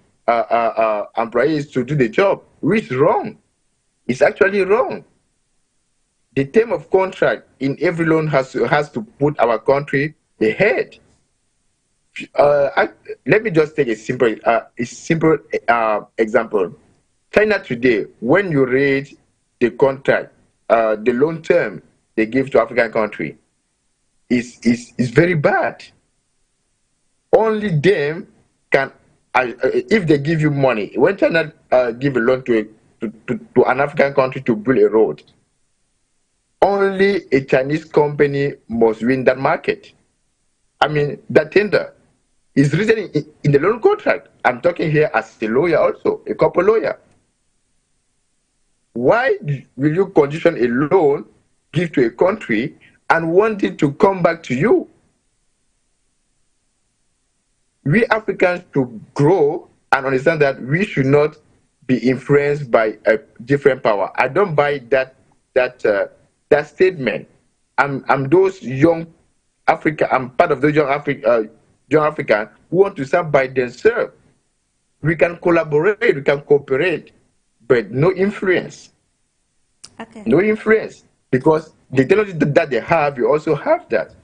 employees to do the job, which is wrong. It's actually wrong. The term of contract in every loan has to put our country ahead. Let me just take a simple example. China today, when you read the contract, the loan term they give to African country is very bad. Only them can, if they give you money, when China give a loan to an African country to build a road, only a Chinese company must win that market. I mean, that tender is written in the loan contract. I'm talking here as a lawyer also, a corporate lawyer. Why will you condition a loan, give to a country, and want it to come back to you? We Africans should grow and understand that we should not be influenced by a different power. I don't buy that statement. I'm those young Africa. I'm part of those young African who want to stand by themselves. We can collaborate, we can cooperate, but no influence. Okay. No influence, because the technology that they have, we also have that.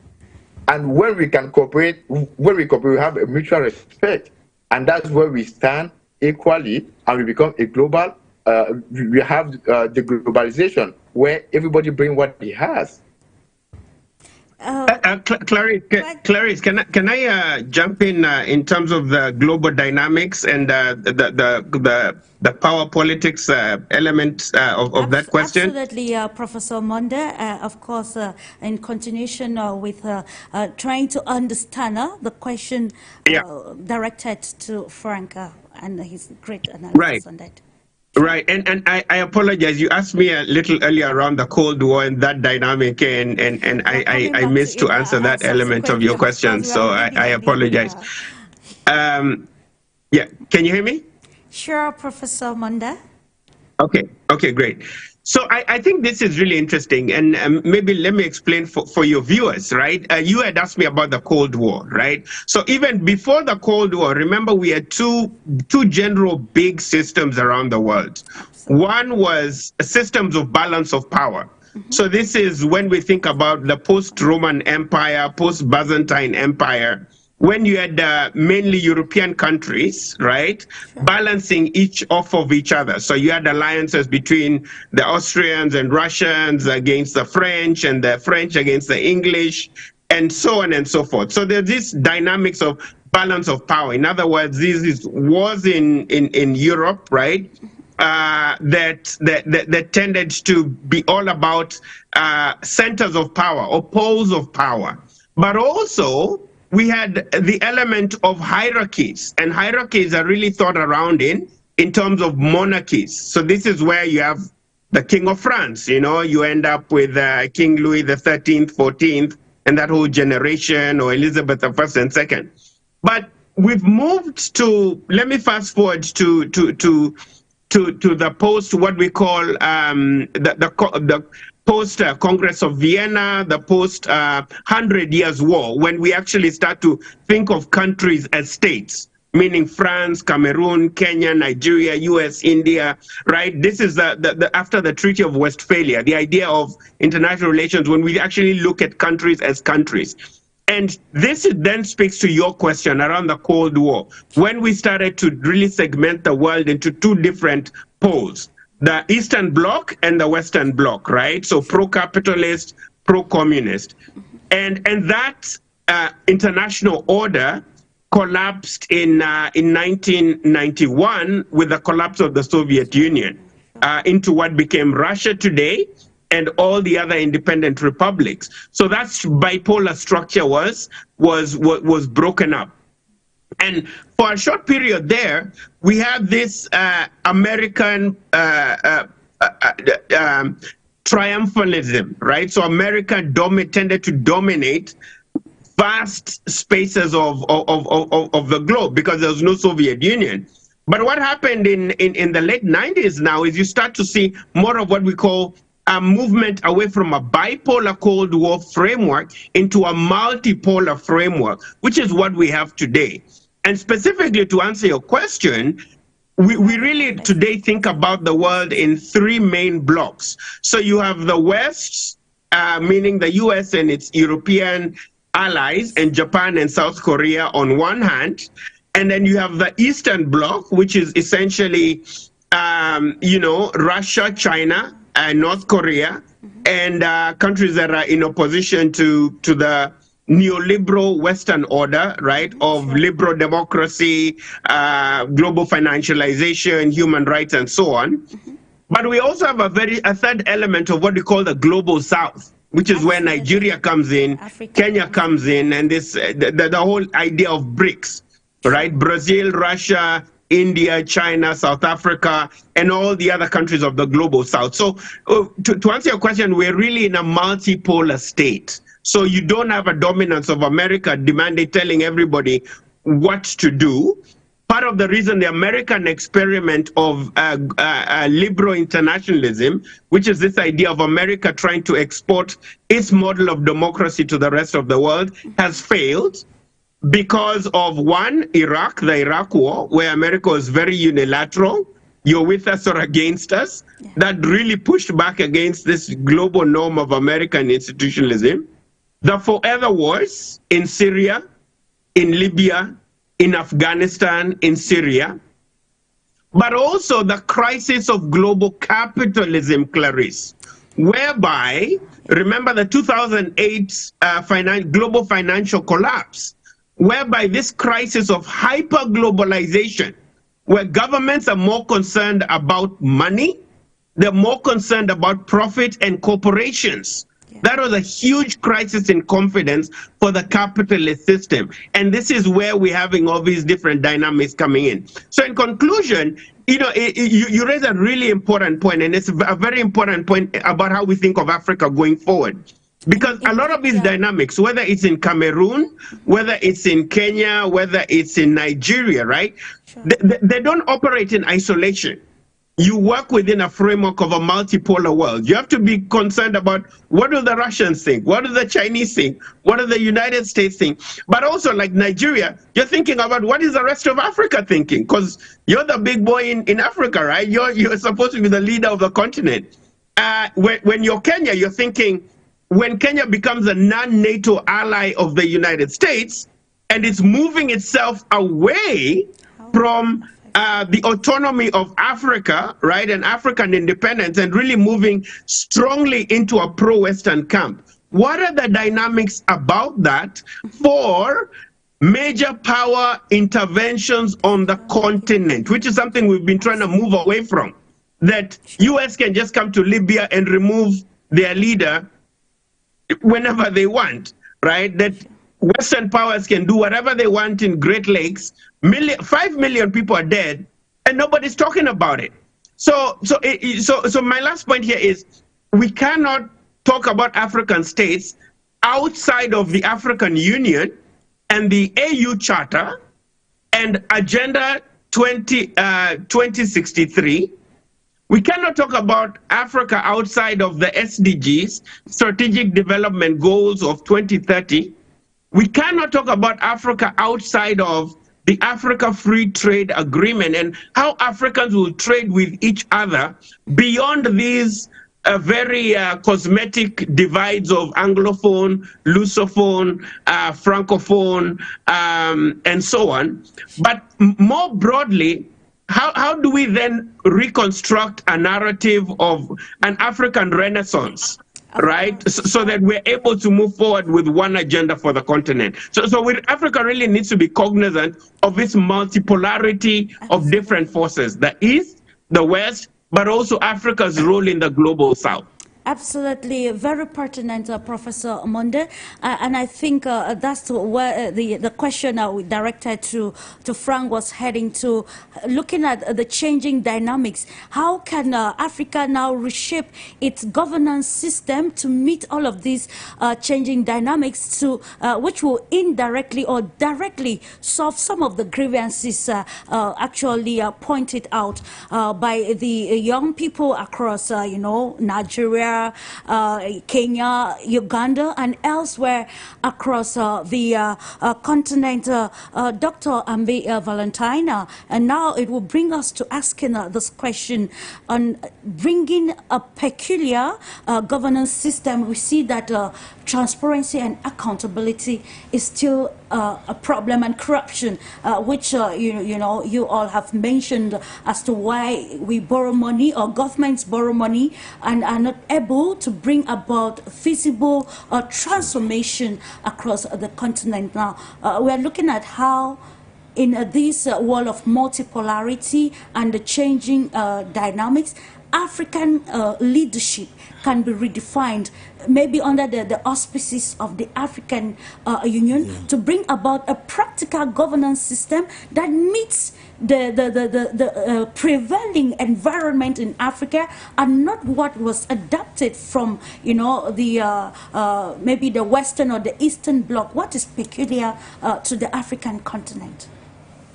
And when we can cooperate, we have a mutual respect, and that's where we stand equally, and we become a global. We have the globalization where everybody bring what he has. Clarice, can I jump in terms of the global dynamics and the power politics element of that question? Absolutely, Professor Monde. Of course, in continuation with trying to understand the question directed to Frank and his great analysis on that. Right, and I apologize. You asked me a little earlier around the Cold War and that dynamic, and I missed to answer that element of your question, so I apologize. Yeah, can you hear me? Sure, Professor Monde. Okay, great. So I think this is really interesting, and maybe let me explain for your viewers, right? You had asked me about the Cold War, right? So even before the Cold War, remember we had two general big systems around the world. Absolutely. One was systems of balance of power. So this is when we think about the post-Roman Empire, post-Byzantine Empire, when you had mainly European countries, right, balancing each off of each other. So you had alliances between the Austrians and Russians against the French, and the French against the English, and so on and so forth. So there's this dynamics of balance of power. In other words, this was in Europe, right, that tended to be all about centers of power or poles of power. But also, we had the element of hierarchies, and hierarchies are really thought around in terms of monarchies. So this is where you have the King of France, you end up with King Louis the 13th, 14th, and that whole generation, or Elizabeth I and II. But we've moved to, let me fast forward to the post, what we call the post Congress of Vienna, the post 100 Years War, when we actually start to think of countries as states, meaning France, Cameroon, Kenya, Nigeria, US, India, right? This is after the Treaty of Westphalia, the idea of international relations, when we actually look at countries as countries. And this then speaks to your question around the Cold War, when we started to really segment the world into two different poles, the Eastern Bloc and the Western Bloc, right? So pro-capitalist, pro-communist. And that international order collapsed in 1991 with the collapse of the Soviet Union into what became Russia today, and all the other independent republics. So that bipolar structure was broken up. And for a short period there, we had this American triumphalism, right? So America tended to dominate vast spaces of the globe because there was no Soviet Union. But what happened in the late 90s now is you start to see more of what we call a movement away from a bipolar Cold War framework into a multipolar framework, which is what we have today. And specifically to answer your question, we really today think about the world in three main blocks. So you have the West, meaning the US and its European allies, and Japan and South Korea on one hand. And then you have the Eastern Bloc, which is essentially, Russia, China, North Korea, and countries that are in opposition to the neoliberal Western order, right, of liberal democracy, global financialization, human rights, and so on. But we also have a third element of what we call the global South, which is where Nigeria comes in, Kenya comes in, and this the whole idea of BRICS, right? Brazil, Russia, India, China, South Africa, and all the other countries of the global South. So to answer your question, we're really in a multipolar state. So you don't have a dominance of America telling everybody what to do. Part of the reason the American experiment of liberal internationalism, which is this idea of America trying to export its model of democracy to the rest of the world, has failed. Because of one, Iraq, the Iraq War, where America was very unilateral, you're with us or against us, that really pushed back against this global norm of American institutionalism. The forever wars in Syria, in Libya, in Afghanistan, in Syria, but also the crisis of global capitalism, Clarice, whereby, remember the 2008 global financial collapse, whereby this crisis of hyper-globalization, where governments are more concerned about money, they're more concerned about profit and corporations. That was a huge crisis in confidence for the capitalist system. And this is where we're having all these different dynamics coming in. So in conclusion, you raise a really important point, and it's a very important point about how we think of Africa going forward. Because a lot of these dynamics, whether it's in Cameroon, whether it's in Kenya, whether it's in Nigeria, right? They don't operate in isolation. You work within a framework of a multipolar world. You have to be concerned about what do the Russians think? What do the Chinese think? What do the United States think? But also, like Nigeria, you're thinking about what is the rest of Africa thinking? Because you're the big boy in Africa, right? You're supposed to be the leader of the continent. When you're Kenya, you're thinking, when Kenya becomes a non-NATO ally of the United States and it's moving itself away from the autonomy of Africa, right, and African independence, and really moving strongly into a pro-Western camp. What are the dynamics about that for major power interventions on the continent, which is something we've been trying to move away from? That US can just come to Libya and remove their leader whenever they want, right? That Western powers can do whatever they want in Great Lakes. 5 million people are dead, and nobody's talking about it. So my last point here is we cannot talk about African states outside of the African Union and the AU Charter and Agenda 2063. We cannot talk about Africa outside of the SDGs, Strategic Development Goals of 2030. We cannot talk about Africa outside of the Africa Free Trade Agreement and how Africans will trade with each other beyond these very cosmetic divides of Anglophone, Lusophone, Francophone, and so on. But more broadly, how do we then reconstruct a narrative of an African Renaissance, right? So that we're able to move forward with one agenda for the continent. So Africa really needs to be cognizant of its multipolarity of different forces, the East, the West, but also Africa's role in the global South. Absolutely, very pertinent, Professor Monde, and I think that's where the question we directed to Frank was heading to, looking at the changing dynamics. How can Africa now reshape its governance system to meet all of these changing dynamics, to which will indirectly or directly solve some of the grievances actually pointed out by the young people across, Nigeria, Kenya, Uganda, and elsewhere across the continent, Dr. Ambi Valentina. And now it will bring us to asking this question on bringing a peculiar governance system. We see that transparency and accountability is still a problem, and corruption, which you all have mentioned as to why we borrow money, or governments borrow money, and are not able to bring about feasible transformation across the continent. Now we are looking at how in this world of multipolarity and the changing dynamics, African leadership can be redefined, maybe under the auspices of the African Union, to bring about a practical governance system that meets the prevailing environment in Africa, and not what was adapted from the maybe the Western or the Eastern Bloc. What is peculiar to the African continent?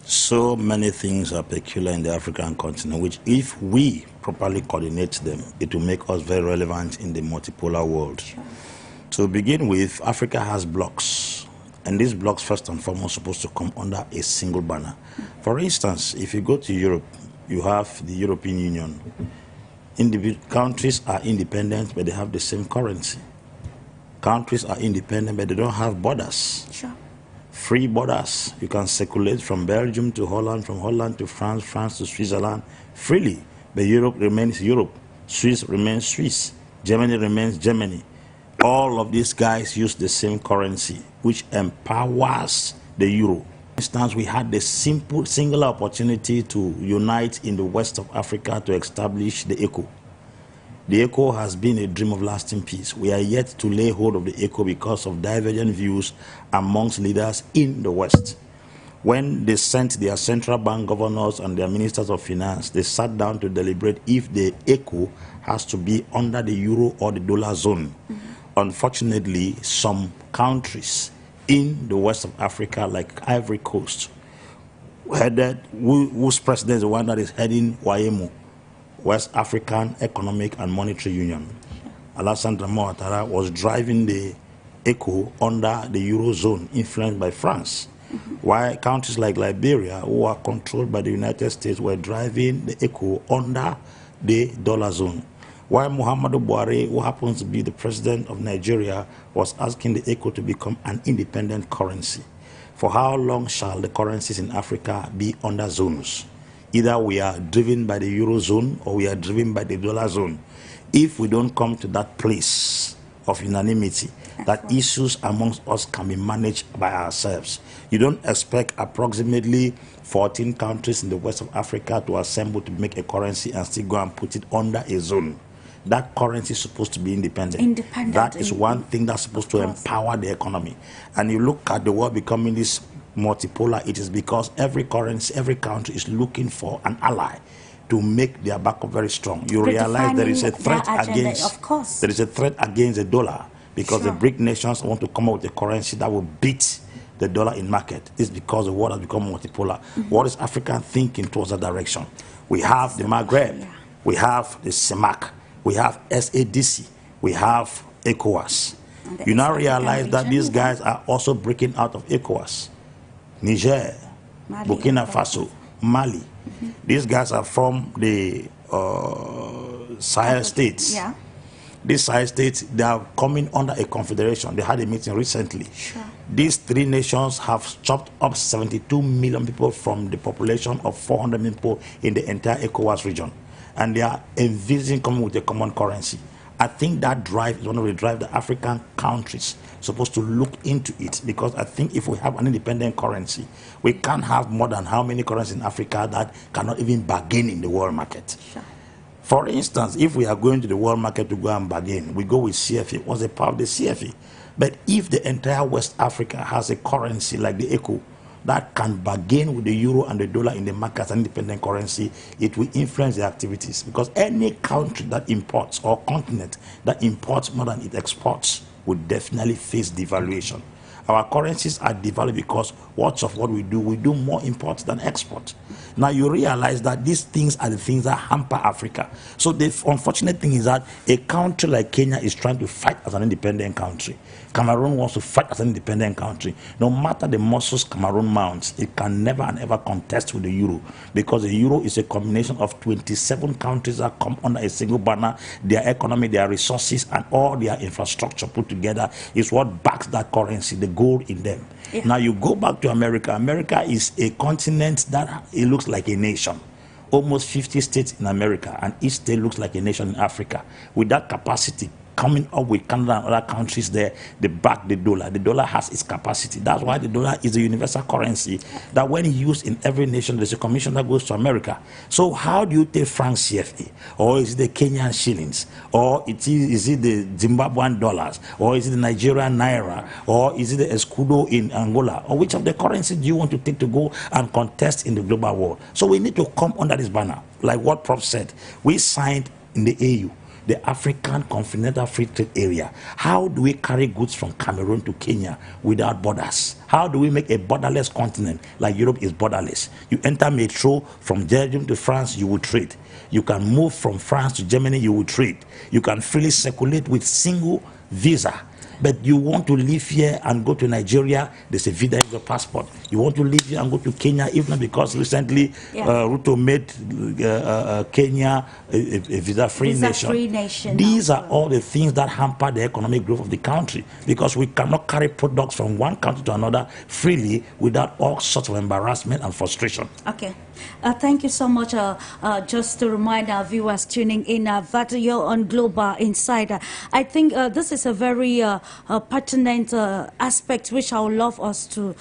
So many things are peculiar in the African continent, which if we properly coordinate them, it will make us very relevant in the multipolar world. Sure. To begin with, Africa has blocks, and these blocks first and foremost supposed to come under a single banner. For instance, if you go to Europe, you have the European Union. Countries are independent, but they have the same currency. Countries are independent, but they don't have borders. Sure. Free borders. You can circulate from Belgium to Holland, from Holland to France, France to Switzerland freely. But Europe remains Europe. Swiss remains Swiss. Germany remains Germany. All of these guys use the same currency, which empowers the euro. For instance, we had the singular opportunity to unite in the west of Africa to establish the ECO. The ECO has been a dream of lasting peace. We are yet to lay hold of the ECO because of divergent views amongst leaders in the West. When they sent their central bank governors and their ministers of finance, they sat down to deliberate if the ECO has to be under the euro or the dollar zone. Unfortunately, some countries in the west of Africa, like Ivory Coast, whose president is the one that is heading WAEMU, West African Economic and Monetary Union. Alassane Ouattara was driving the ECO under the Eurozone, influenced by France. While countries like Liberia, who are controlled by the United States, were driving the ECO under the dollar zone. While Muhammadu Buhari, who happens to be the president of Nigeria, was asking the ECO to become an independent currency. For how long shall the currencies in Africa be under zones? Either we are driven by the Eurozone or we are driven by the dollar zone. If we don't come to that place of unanimity, that issues amongst us can be managed by ourselves. You don't expect approximately 14 countries in the west of Africa to assemble to make a currency and still go and put it under a zone. That currency is supposed to be independent. That is one thing that's supposed to empower the economy. And you look at the world becoming this multipolar, it is because every currency, every country is looking for an ally to make their backup very strong. You realize there is a threat against the dollar, because the BRIC nations want to come up with a currency that will beat the dollar in market. It's because the world has become multipolar. What is Africa thinking towards that direction? We have the Maghreb, we have the CEMAC, we have SADC, we have ECOWAS. You now realize that these guys are also breaking out of ECOWAS. Niger, Burkina Faso, Mali. These guys are from the Sahel states. Yeah. These Sahel states, they are coming under a confederation. They had a meeting recently. Sure. These three nations have chopped up 72 million people from the population of 400 million people in the entire ECOWAS region. And they are envisaging coming with a common currency. I think that drive is one of the drive the African countries supposed to look into it, because I think if we have an independent currency, we can't have more than how many currencies in Africa that cannot even bargain in the world market. Sure. For instance, if we are going to the world market to go and bargain, we go with CFA. What's the power of the CFA? But if the entire West Africa has a currency like the ECO that can bargain with the euro and the dollar in the market as an independent currency, it will influence the activities. Because any country that imports, or continent that imports more than it exports, would definitely face devaluation. Our currencies are devalued because what we do more imports than exports. Now you realize that these things are the things that hamper Africa. So the unfortunate thing is that a country like Kenya is trying to fight as an independent country. Cameroon wants to fight as an independent country. No matter the muscles Cameroon mounts, it can never and ever contest with the euro, because the euro is a combination of 27 countries that come under a single banner. Their economy, their resources, and all their infrastructure put together is what backs that currency, the gold in them. Yeah. Now you go back to America. America is a continent that it looks like a nation. Almost 50 states in America, and each state looks like a nation in Africa. With that capacity, coming up with Canada and other countries there, they back the dollar. The dollar has its capacity. That's why the dollar is a universal currency that when used in every nation, there's a commission that goes to America. So how do you take franc CFA? Or is it the Kenyan shillings? Or is it the Zimbabwean dollars? Or is it the Nigerian naira? Or is it the escudo in Angola? Or which of the currencies do you want to take to go and contest in the global world? So we need to come under this banner. Like what Prof said, we signed in the AU, the African Continental Free Trade Area. How do we carry goods from Cameroon to Kenya without borders? How do we make a borderless continent like Europe is borderless? You enter metro from Belgium to France, you will trade. You can move from France to Germany, you will trade. You can freely circulate with single visa. But you want to live here and go to Nigeria, there's a visa in your passport. You want to live here and go to Kenya, even because recently Ruto made Kenya a visa-free nation. These are all the things that hamper the economic growth of the country, because we cannot carry products from one country to another freely without all sorts of embarrassment and frustration. Okay. Thank you so much. Just to remind our viewers tuning in, Vatayo on Global Insider. I think this is a very pertinent aspect which I would love us to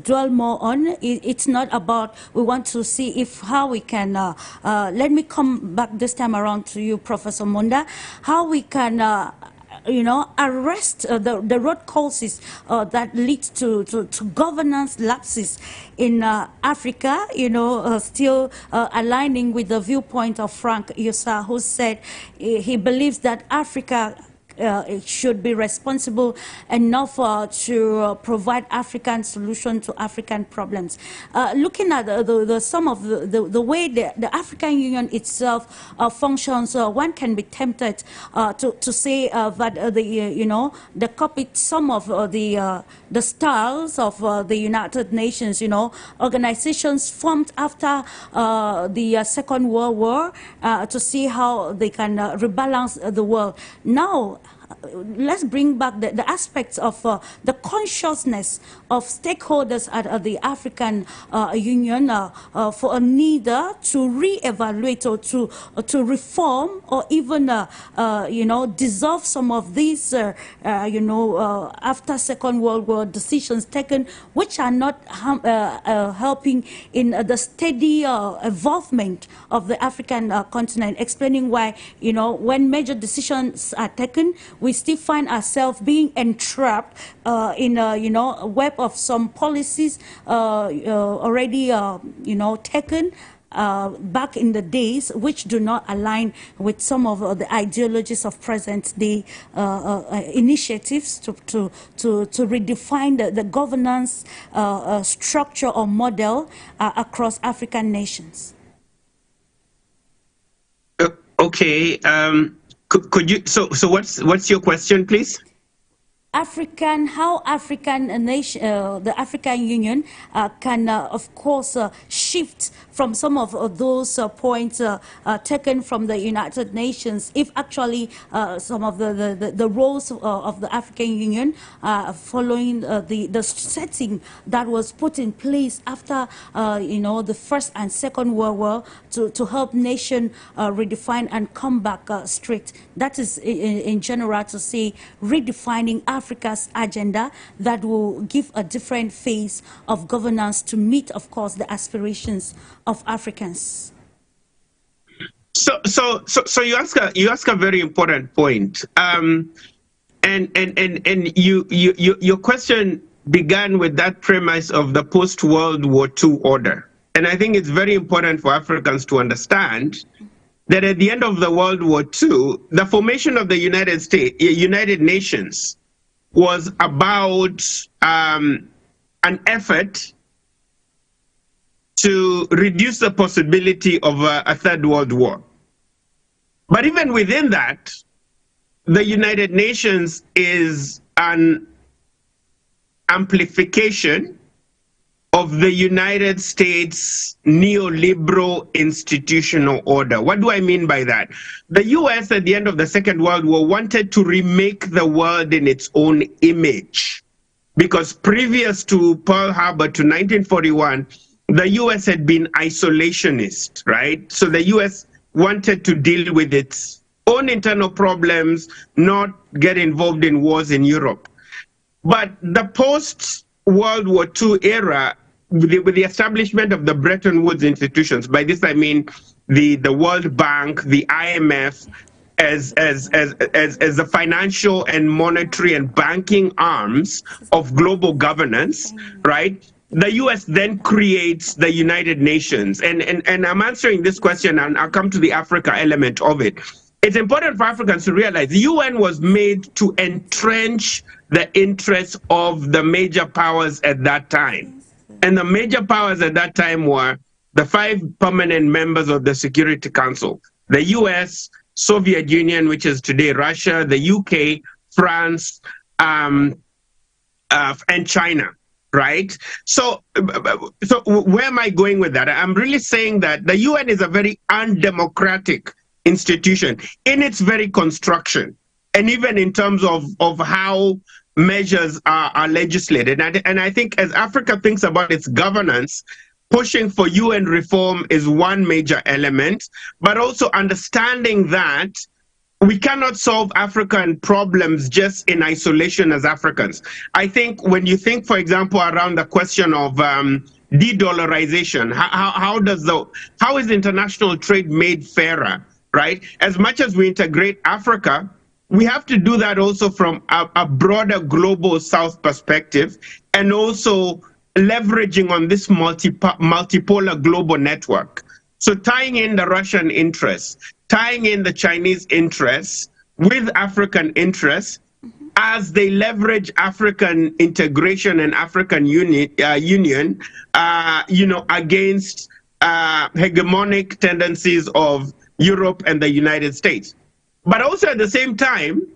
dwell more on. It's not about, we want to see if how we can, let me come back this time around to you, Professor Munda, how we can arrest the root causes that lead to governance lapses in Africa, still aligning with the viewpoint of Frank Yusa, who said he believes that Africa it should be responsible enough to provide African solution to African problems. Looking at some of the way the African Union itself functions, one can be tempted to say that the copy some of the styles of the United Nations, organizations formed after the Second World War to see how they can rebalance the world. Now, let's bring back the aspects of the consciousness of stakeholders at the African Union for a need to reevaluate or to reform or even dissolve some of these after Second World War decisions taken, which are not helping in the steady involvement of the African continent, explaining why when major decisions are taken, we still find ourselves being entrapped in a web of some policies already taken back in the days, which do not align with some of the ideologies of present-day initiatives to redefine the governance structure or model across African nations? Okay. Could you? So what's your question, please? How African nation, the African Union can, of course, shift from some of those points taken from the United Nations, if actually some of the roles of the African Union following the setting that was put in place after, the First and Second World War to help nation redefine and come back straight. That is, in general, to say, redefining Africa's agenda that will give a different phase of governance to meet, of course, the aspirations of Africans. So you ask a very important point, and your question began with that premise of the post-World War II order, and I think it's very important for Africans to understand that at the end of the World War II, the formation of the United Nations was about an effort to reduce the possibility of a third world war. But even within that, the United Nations is an amplification of the United States neoliberal institutional order. What do I mean by that? The US at the end of the Second World War wanted to remake the world in its own image, because previous to Pearl Harbor to 1941, the US had been isolationist, right? So the US wanted to deal with its own internal problems, not get involved in wars in Europe. But the post-World War II era, with the establishment of the Bretton Woods institutions, by this I mean the World Bank, the IMF, as the financial and monetary and banking arms of global governance, right? The US then creates the United Nations. And I'm answering this question, and I'll come to the Africa element of it. It's important for Africans to realize the UN was made to entrench the interests of the major powers at that time. And the major powers at that time were the 5 permanent members of the Security Council: the US, Soviet Union, which is today Russia, the UK, France, and China, right? So where am I going with that? I'm really saying that the UN is a very undemocratic institution in its very construction, and even in terms of how measures are legislated. And I think as Africa thinks about its governance, pushing for UN reform is one major element, but also understanding that we cannot solve African problems just in isolation as Africans. I think when you think, for example, around the question of de-dollarization, how is international trade made fairer, right? As much as we integrate Africa, we have to do that also from a broader global South perspective, and also leveraging on this multipolar global network. So tying in the Russian interests, tying in the Chinese interests with African interests as they leverage African integration and African union, against hegemonic tendencies of Europe and the United States. But also at the same time,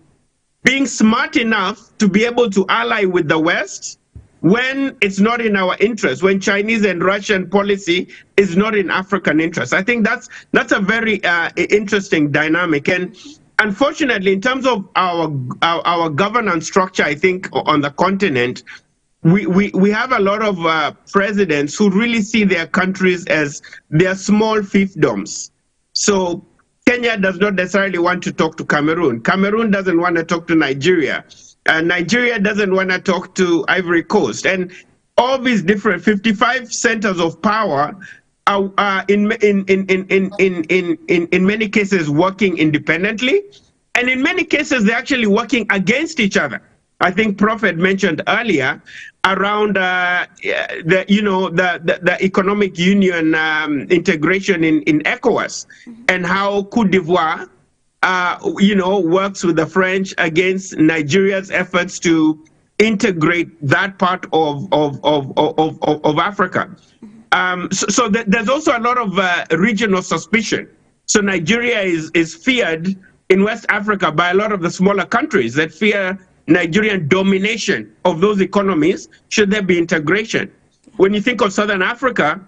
being smart enough to be able to ally with the West when it's not in our interest, when Chinese and Russian policy is not in African interest. I think that's a very interesting dynamic. And unfortunately, in terms of our governance structure, I think on the continent, we have a lot of presidents who really see their countries as their small fiefdoms. So Kenya does not necessarily want to talk to Cameroon. Cameroon doesn't want to talk to Nigeria. Nigeria doesn't want to talk to Ivory Coast. And all these different 55 centers of power are in many cases working independently. And in many cases, they're actually working against each other. I think Prophet mentioned earlier around the economic union integration in ECOWAS, and how Cote d'Ivoire works with the French against Nigeria's efforts to integrate that part of Africa. So there's also a lot of regional suspicion. So Nigeria is feared in West Africa by a lot of the smaller countries that fear Nigerian domination of those economies should there be integration. When you think of Southern Africa,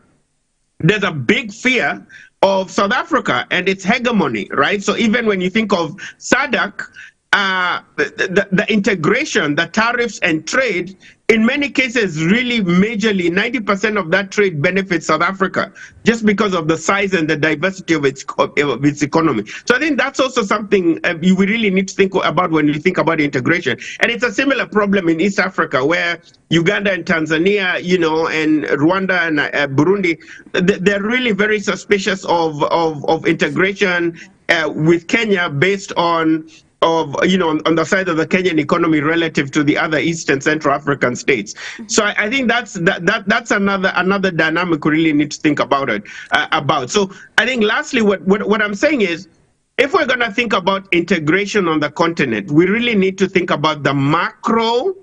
there's a big fear of South Africa and its hegemony, right? So even when you think of SADC, the integration, the tariffs and trade, in many cases, really majorly, 90% of that trade benefits South Africa just because of the size and the diversity of its economy. So I think that's also something we really need to think about when you think about integration. And it's a similar problem in East Africa, where Uganda and Tanzania, and Rwanda and Burundi, they're really very suspicious of integration with Kenya based on the side of the Kenyan economy relative to the other East and Central African states. So I think that's another dynamic we really need to think about it. So I think lastly, what I'm saying is, if we're going to think about integration on the continent, we really need to think about the micro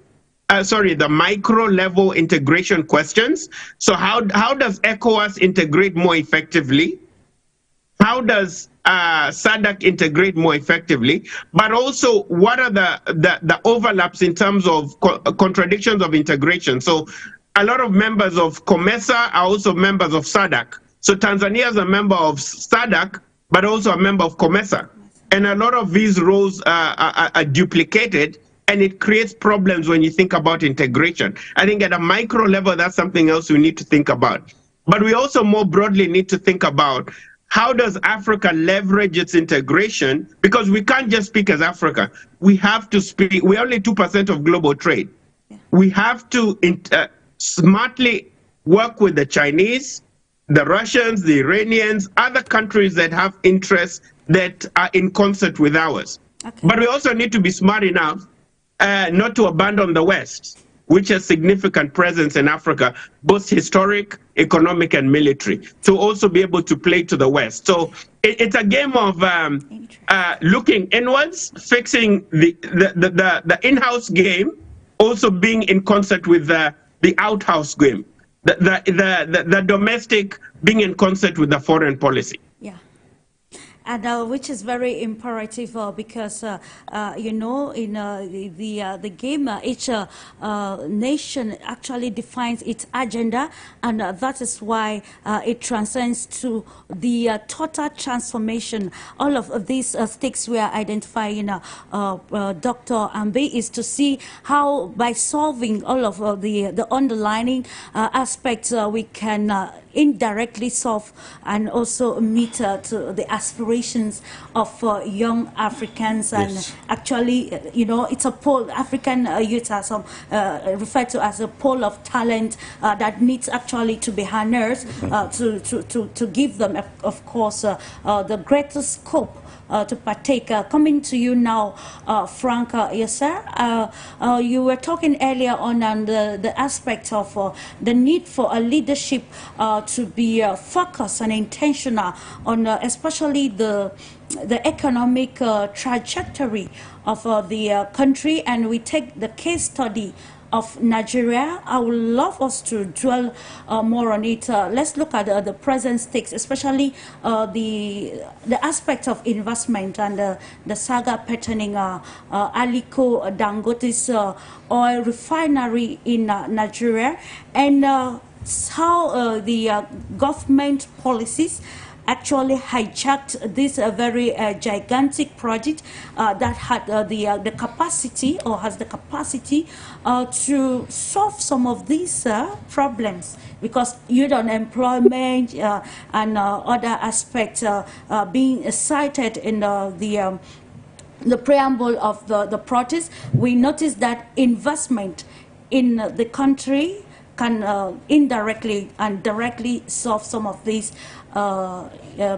level integration questions. So how does ECOWAS integrate more effectively? How does SADC integrate more effectively? But also, what are the overlaps in terms of contradictions of integration? So a lot of members of COMESA are also members of SADC. So Tanzania is a member of SADC, but also a member of COMESA. And a lot of these roles are duplicated, and it creates problems when you think about integration. I think at a micro level, that's something else we need to think about. But we also more broadly need to think about, how does Africa leverage its integration? Because we can't just speak as Africa. We have to speak. We're only 2% of global trade. Yeah. We have to smartly work with the Chinese, the Russians, the Iranians, other countries that have interests that are in concert with ours. Okay. But we also need to be smart enough not to abandon the West, which has significant presence in Africa, both historic, economic, and military, to also be able to play to the West. So it's a game of looking inwards, fixing the in-house game, also being in concert with the out-house game, the domestic being in concert with the foreign policy. Yeah. And which is very imperative because in the game, each nation actually defines its agenda, and that is why it transcends to the total transformation. All of these stakes we are identifying, Dr. Ambe, is to see how by solving all of the underlying aspects we can indirectly solve and also meet to the aspirations of young Africans. And yes, actually, it's a pool. African youth are referred to as a pool of talent that needs actually to be harnessed to give them, of course, the greatest scope to partake. Coming to you now, Frank, yes, sir. You were talking earlier on the aspect of the need for a leadership to be focused and intentional on especially the economic trajectory of the country. And we take the case study of Nigeria. I would love us to dwell more on it. Let's look at the present stakes, especially the aspect of investment and the saga pertaining Aliko Dangote's oil refinery in Nigeria, and how the government policies actually hijacked this very gigantic project that had the capacity, or has the capacity to solve some of these problems, because youth unemployment and other aspects being cited in the preamble of the protest. We noticed that investment in the country can indirectly and directly solve some of these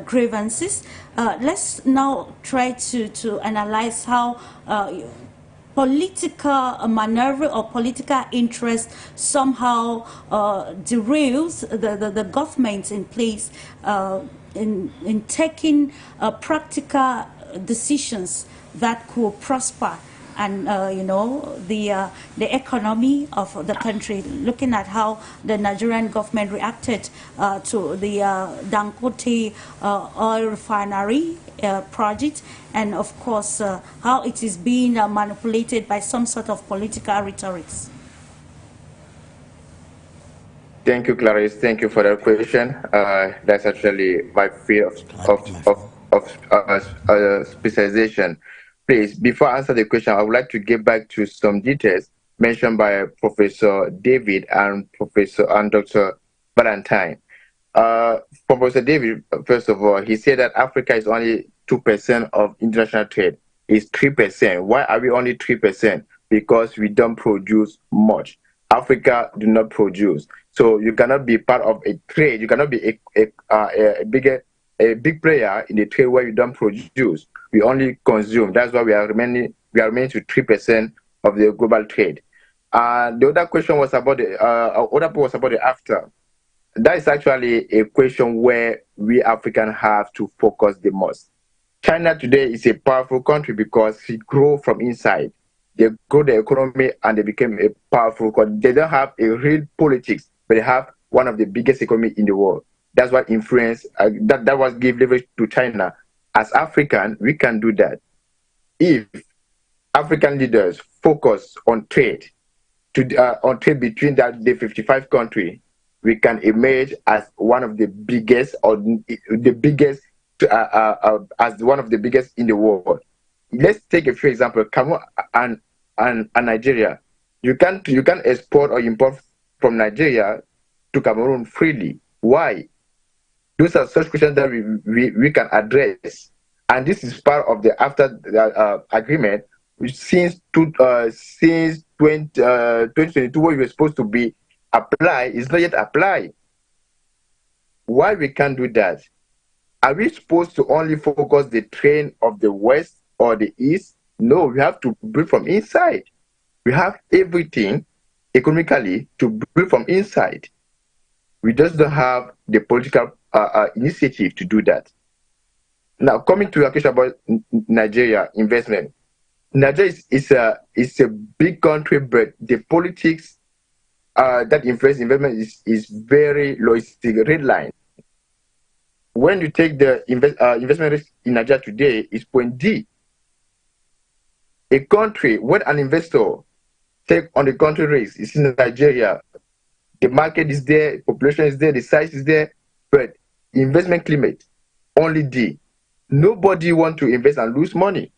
grievances. Let's now try to analyze how political maneuver or political interest somehow derails the government in place in taking practical decisions that could prosper and the economy of the country. Looking at how the Nigerian government reacted to the Dangote oil refinery project, and of course how it is being manipulated by some sort of political rhetorics. Thank you, Clarice. Thank you for that question. That's actually my field of specialization. Please, before I answer the question, I would like to get back to some details mentioned by Professor David and Dr. Valentine. Professor David, first of all, he said that Africa is only 2% of international trade. It's 3%. Why are we only 3%? Because we don't produce much. Africa do not produce. So you cannot be part of a trade. You cannot be a big player in the trade where you don't produce. We only consume. That's why we are remaining to 3% of the global trade. The other question was about the after. That is actually a question where we Africans have to focus the most. China today is a powerful country because it grew from inside. They grew the economy and they became a powerful country. They don't have a real politics, but they have one of the biggest economy in the world. That's what influence, that was give leverage to China. As African, we can do that. If African leaders focus on trade, between the 55 countries, we can emerge as one of the biggest, or the biggest, as one of the biggest in the world. Let's take a few examples. Cameroon and Nigeria. You can export or import from Nigeria to Cameroon freely. Why? Those are such questions that we can address, and this is part of the after agreement, which since 2022, what you were supposed to be applied is not yet applied. Why we can't do that? Are we supposed to only focus the trend of the West or the East? No, we have to build from inside. We have everything economically to build from inside. We just don't have the political initiative to do that. Now, coming to your question about Nigeria investment. Nigeria is a big country, but the politics that influence investment is very low. It's the red line. When you take the investment risk in Nigeria today, it's point D. A country, when an investor take on the country risk, it's in Nigeria. The market is there, population is there, the size is there, but investment climate, only D. Nobody want to invest and lose money.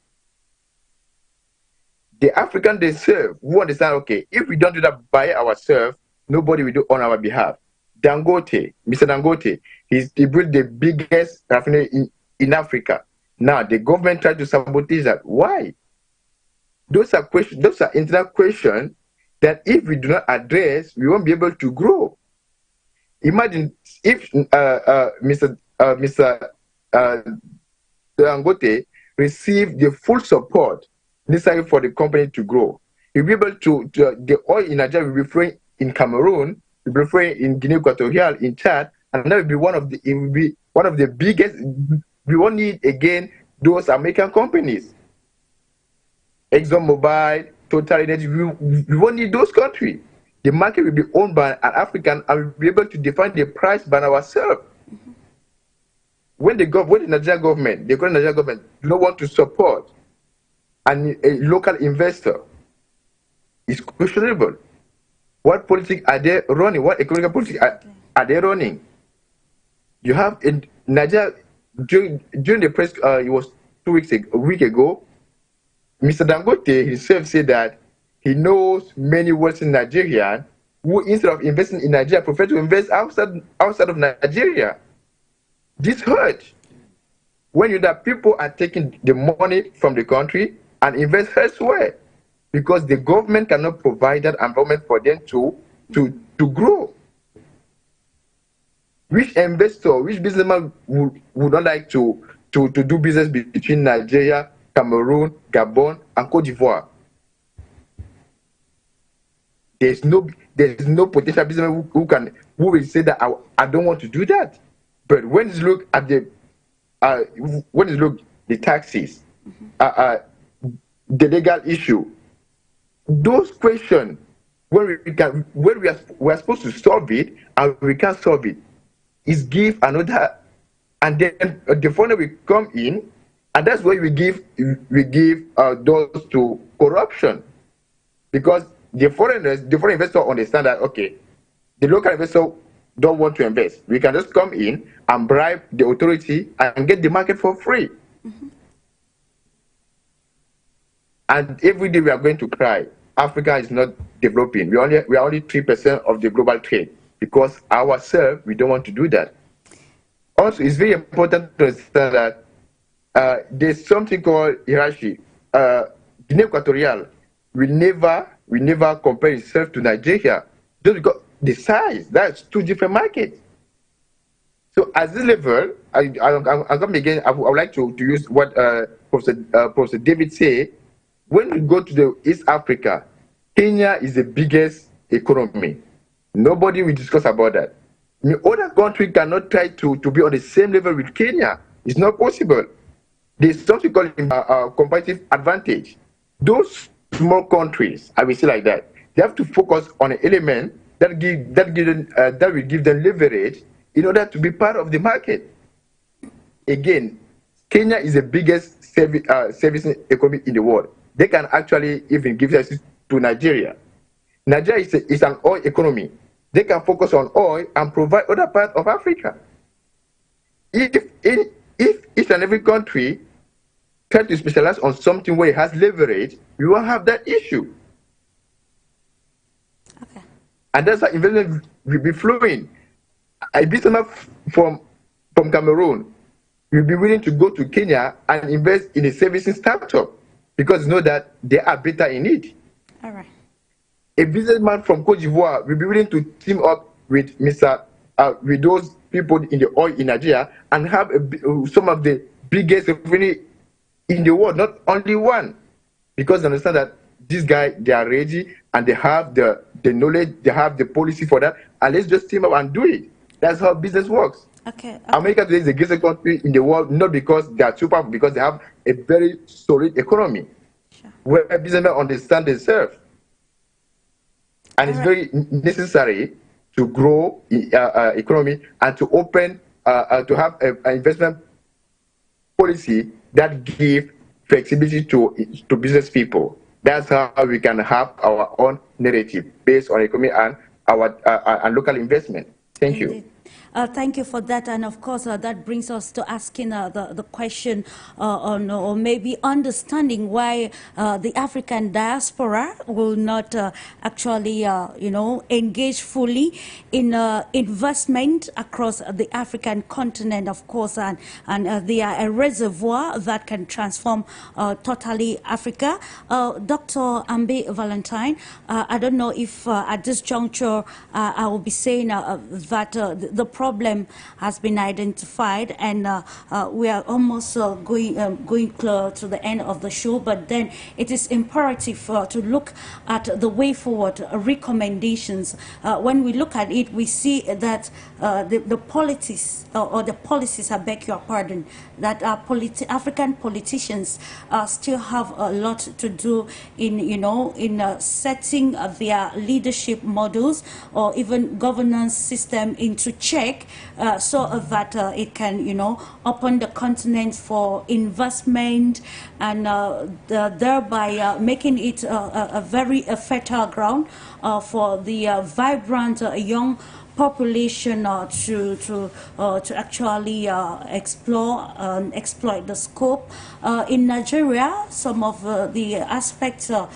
The African they serve, who understand, okay, if we don't do that by ourselves, nobody will do on our behalf. Dangote, Mr. Dangote, he built the biggest refinery in Africa. Now, the government tried to sabotage that. Why? Those are questions, those are internal questions that if we do not address, we won't be able to grow. Imagine if Mr. Dangote received the full support necessary for the company to grow. He'll be able to the oil in Nigeria will be flowing in Cameroon, will be flowing in Guinea Equatorial, in Chad, and that will be one of the biggest. We won't need again those American companies. ExxonMobil, Total Energy, we won't need those countries. The market will be owned by an African, and we'll be able to define the price by ourselves. When the Nigerian government, the current Nigerian government, do not want to support a local investor, it's questionable. What politics are they running? What economic politics are they running? You have in Nigeria, during the press, it was a week ago, Mr. Dangote himself said that he knows many Western Nigerians who, instead of investing in Nigeria, prefer to invest outside of Nigeria. This hurts. When that people are taking the money from the country and invest elsewhere, because the government cannot provide that environment for them to grow. Which investor, which businessman would not like to do business between Nigeria, Cameroon, Gabon, and Cote d'Ivoire? There's no potential businessman who will say that I don't want to do that. But when you look at the taxes, the legal issue, those questions, when we are supposed to solve it and we can't solve it, is give another, and then the foreigner will come in, and that's why we give doors to corruption, because the foreign investor understand that, okay, the local investor don't want to invest. We can just come in and bribe the authority and get the market for free. And every day we are going to cry, Africa is not developing. We are only 3% of the global trade, because ourselves, we don't want to do that. Also, it's very important to understand that there's something called hierarchy. Guinea Equatorial will never compare itself to Nigeria, just because the size, that's two different markets. So at this level, I'm coming again, I would like to use what Professor David said. When we go to the East Africa, Kenya is the biggest economy. Nobody will discuss about that. I mean, other countries cannot try to be on the same level with Kenya. It's not possible. There's something called competitive advantage. Those small countries, I will say like that, they have to focus on an element that will give them leverage in order to be part of the market. Again, Kenya is the biggest servicing economy in the world. They can actually even give services to Nigeria. Nigeria is an oil economy. They can focus on oil and provide other parts of Africa. If each and every country try to specialize on something where it has leverage, we won't have that issue. Okay. And that's how investment will be flowing. A businessman from Cameroon will be willing to go to Kenya and invest in a servicing startup, because know that they are better in it. All right. A businessman from Cote d'Ivoire will be willing to team up with with those people in the oil in Nigeria and have some of the biggest revenue in the world, not only one, because they understand that these guys, they are ready and they have the knowledge, they have the policy for that, and let's just team up and do it. That's how business works. Okay. America today is the greatest country in the world, not because they are super, because they have a very solid economy, Sure. where businessmen understand themselves. And it's very necessary to grow economy and to open, to have an investment policy that give flexibility to business people. That's how we can have our own narrative based on economy and our and local investment. Thank you. Thank you for that, and of course that brings us to asking the question on, or maybe understanding why the African diaspora will not actually engage fully in investment across the African continent, of course, and they are a reservoir that can transform totally Africa. Dr. Ambe Valentine, I don't know if at this juncture I will be saying that the problem has been identified, and we are almost going to the end of the show, but then it is imperative to look at the way forward, recommendations. When we look at it, we see that the policies, or the policies, I beg your pardon, that African politicians still have a lot to do in setting their leadership models or even governance system into check, so that it can open the continent for investment, and thereby making it a very fertile ground for the vibrant young population to actually explore and exploit the scope. In Nigeria, some of the aspects, the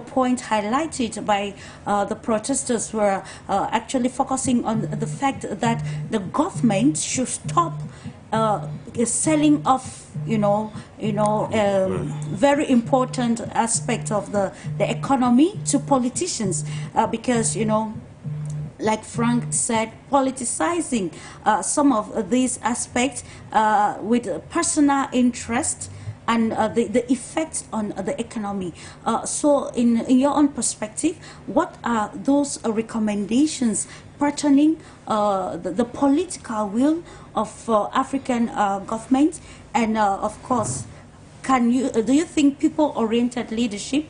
point highlighted by the protesters were actually focusing on the fact that the government should stop selling off, very important aspect of the economy to politicians, because like Frank said, politicizing some of these aspects with personal interest and the effects on the economy. So in your own perspective, what are those recommendations pertaining the political will of African governments, and of course, do you think people-oriented leadership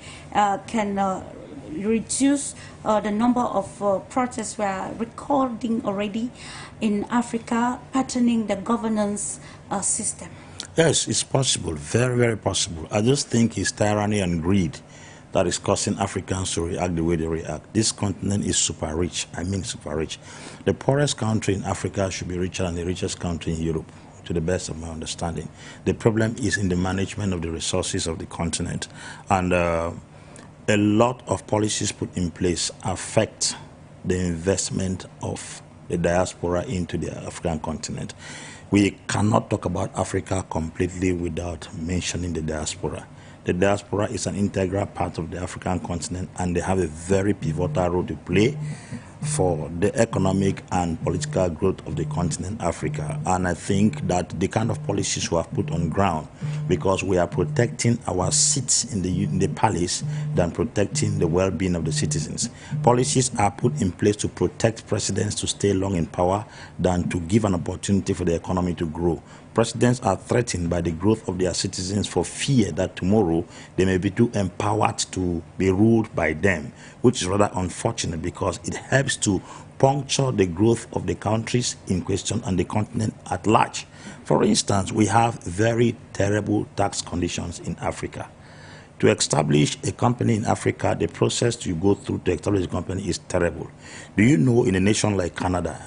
can reduce the number of protests we are recording already in Africa, patterning the governance system? Yes, it's possible, very, very possible. I just think it's tyranny and greed that is causing Africans to react the way they react. This continent is super rich. I mean super rich. The poorest country in Africa should be richer than the richest country in Europe, to the best of my understanding. The problem is in the management of the resources of the continent. And a lot of policies put in place affect the investment of the diaspora into the African continent. We cannot talk about Africa completely without mentioning the diaspora. The diaspora is an integral part of the African continent, and they have a very pivotal role to play for the economic and political growth of the continent Africa. And I think that the kind of policies we have put on ground, because we are protecting our seats in the palace than protecting the well-being of the citizens. Policies are put in place to protect presidents to stay long in power than to give an opportunity for the economy to grow. Presidents are threatened by the growth of their citizens for fear that tomorrow they may be too empowered to be ruled by them, which is rather unfortunate because it helps to puncture the growth of the countries in question and the continent at large. For instance, we have very terrible tax conditions in Africa. To establish a company in Africa, the process you go through to establish a company is terrible. Do you know in a nation like Canada,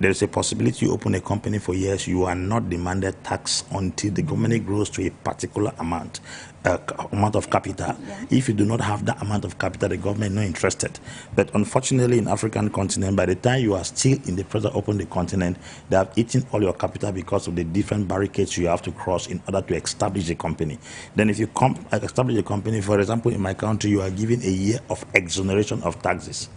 there is a possibility you open a company for years, you are not demanded tax until the company grows to a particular amount of capital. Yeah. If you do not have that amount of capital, the government is not interested. But unfortunately, in African continent, by the time you are still in the process of opening the continent, they have eaten all your capital because of the different barricades you have to cross in order to establish a company. Then if you establish a company, for example, in my country, you are given a year of exoneration of taxes.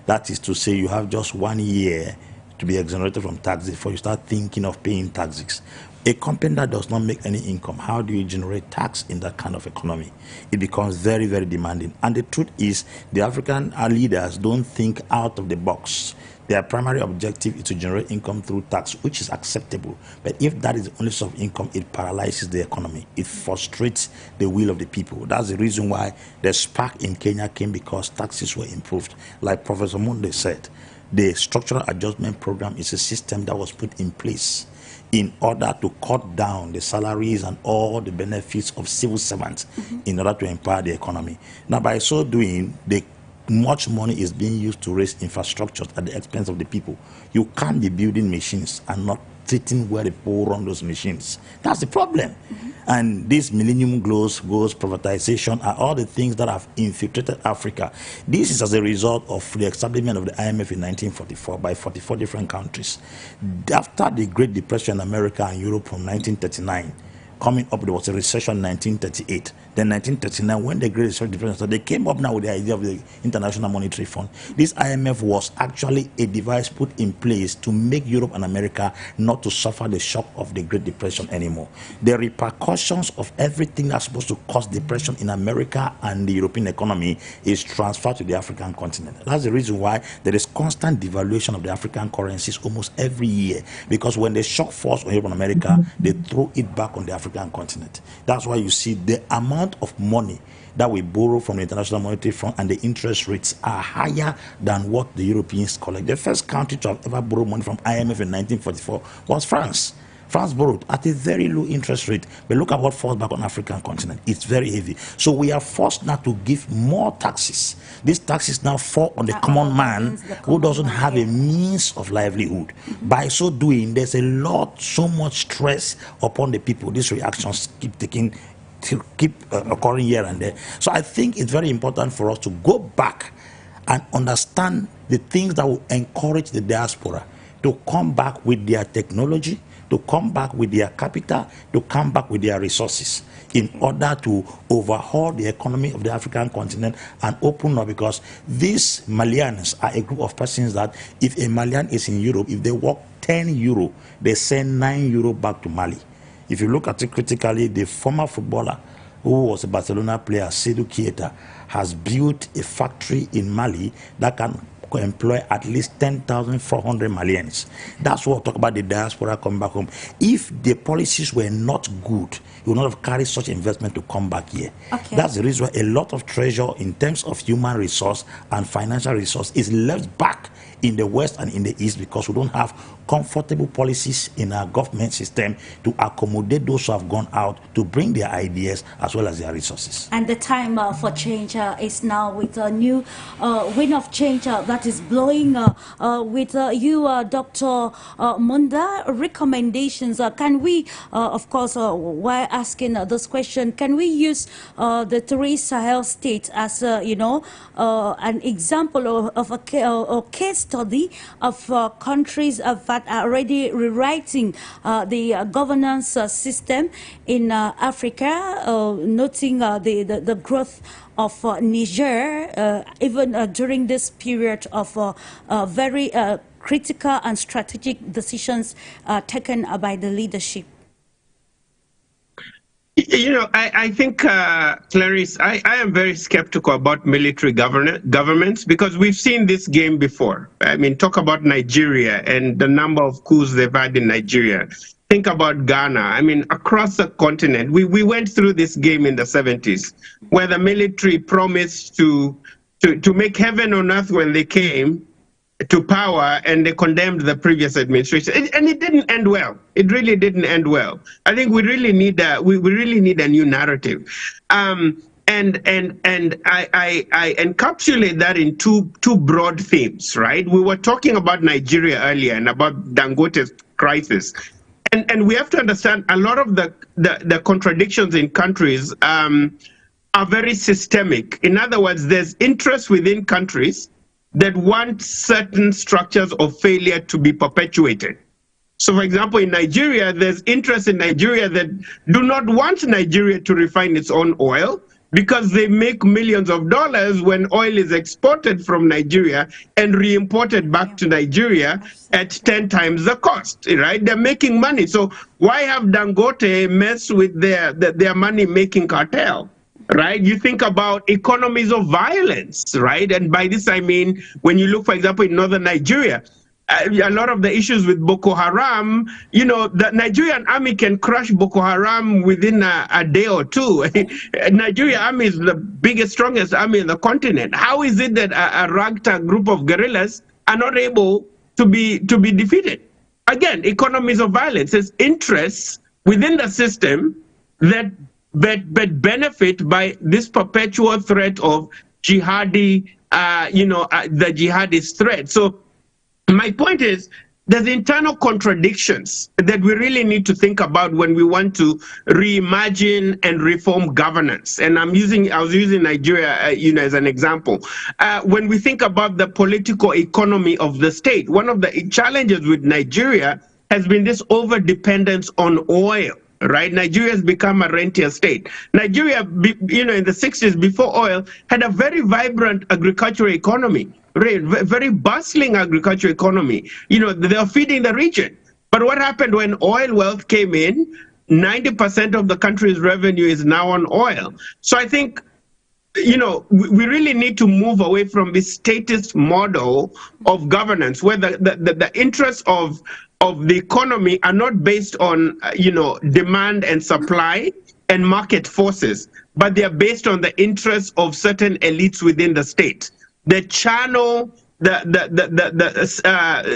That is to say, you have just 1 year to be exonerated from taxes before you start thinking of paying taxes. A company that does not make any income, how do you generate tax in that kind of economy? It becomes very, very demanding. And the truth is, the African leaders don't think out of the box. Their primary objective is to generate income through tax, which is acceptable. But if that is the only source of income, it paralyzes the economy. It frustrates the will of the people. That's the reason why the spark in Kenya came, because taxes were improved. Like Professor Monde said, the structural adjustment program is a system that was put in place in order to cut down the salaries and all the benefits of civil servants in order to empower the economy. Now, by so doing, much money is being used to raise infrastructures at the expense of the people. You can't be building machines and not treating where the people run those machines. That's the problem. And this millennium goals, privatization, are all the things that have infiltrated Africa. This is as a result of the establishment of the IMF in 1944 by 44 different countries. After the Great Depression in America and Europe from 1939, coming up, there was a recession in 1938. Then 1939, when the Great Depression started, they came up now with the idea of the International Monetary Fund. This IMF was actually a device put in place to make Europe and America not to suffer the shock of the Great Depression anymore. The repercussions of everything that's supposed to cause depression in America and the European economy is transferred to the African continent. That's the reason why there is constant devaluation of the African currencies almost every year, because when the shock falls on Europe and America, they throw it back on the African continent. That's why you see the amount of money that we borrow from the International Monetary Fund and the interest rates are higher than what the Europeans collect. The first country to have ever borrowed money from IMF in 1944 was France. France borrowed at a very low interest rate. But look at what falls back on the African continent. It's very heavy. So we are forced now to give more taxes. These taxes now fall on the common man who doesn't have a means of livelihood. By so doing, there's so much stress upon the people. These reactions keep occurring here and there. So I think it's very important for us to go back and understand the things that will encourage the diaspora to come back with their technology, to come back with their capital, to come back with their resources in order to overhaul the economy of the African continent and open up, because these Malians are a group of persons that if a Malian is in Europe, if they work 10 euro, they send 9 euro back to Mali. If you look at it critically, the former footballer who was a Barcelona player, Seydou Keita, has built a factory in Mali that can employ at least 10,400 Malians. That's what we talk about the diaspora coming back home. If the policies were not good, you would not have carried such investment to come back here. Okay. That's the reason why a lot of treasure in terms of human resource and financial resource is left back in the West and in the East, because we don't have comfortable policies in our government system to accommodate those who have gone out to bring their ideas as well as their resources. And the time for change is now, with a new wind of change that is blowing with you, Dr. Munda. Recommendations, can we, of course, while asking this question, can we use the three Sahel states as, an example of a case study of countries that are already rewriting the governance system in Africa, noting the growth of Niger, even during this period of very critical and strategic decisions taken by the leadership? I think, Clarice, I am very skeptical about military governments, because we've seen this game before. I mean, talk about Nigeria and the number of coups they've had in Nigeria. Think about Ghana. I mean, across the continent, we went through this game in the 70s, where the military promised to make heaven on earth when they came to power, and they condemned the previous administration, and it didn't end well. It really didn't end well. I think we really need a new narrative, and I encapsulate that in two broad themes. Right, we were talking about Nigeria earlier and about Dangote's crisis, and we have to understand a lot of the contradictions in countries are very systemic. In other words, there's interest within countries that want certain structures of failure to be perpetuated. So, for example, in Nigeria, there's interest in Nigeria that do not want Nigeria to refine its own oil, because they make millions of dollars when oil is exported from Nigeria and re-imported back to Nigeria at 10 times the cost, right? They're making money. So why have Dangote mess with their money-making cartel? Right? You think about economies of violence, right? And by this, I mean, when you look, for example, in northern Nigeria, a lot of the issues with Boko Haram, the Nigerian army can crush Boko Haram within a day or two. Nigerian army is the biggest, strongest army in the continent. How is it that a ragtag group of guerrillas are not able to be defeated? Again, economies of violence. There's interests within the system that benefit by this perpetual threat of jihadi, the jihadist threat. So my point is, there's internal contradictions that we really need to think about when we want to reimagine and reform governance. And I was using Nigeria, as an example. When we think about the political economy of the state, one of the challenges with Nigeria has been this over-dependence on oil. Right, Nigeria has become a rentier state. Nigeria, in the 60s, before oil, had a very vibrant agricultural economy, very bustling agricultural economy. They are feeding the region. But what happened when oil wealth came in? 90% of the country's revenue is now on oil. So I think, we really need to move away from this statist model of governance, where the interests of the economy are not based on, demand and supply and market forces, but they are based on the interests of certain elites within the state. They channel the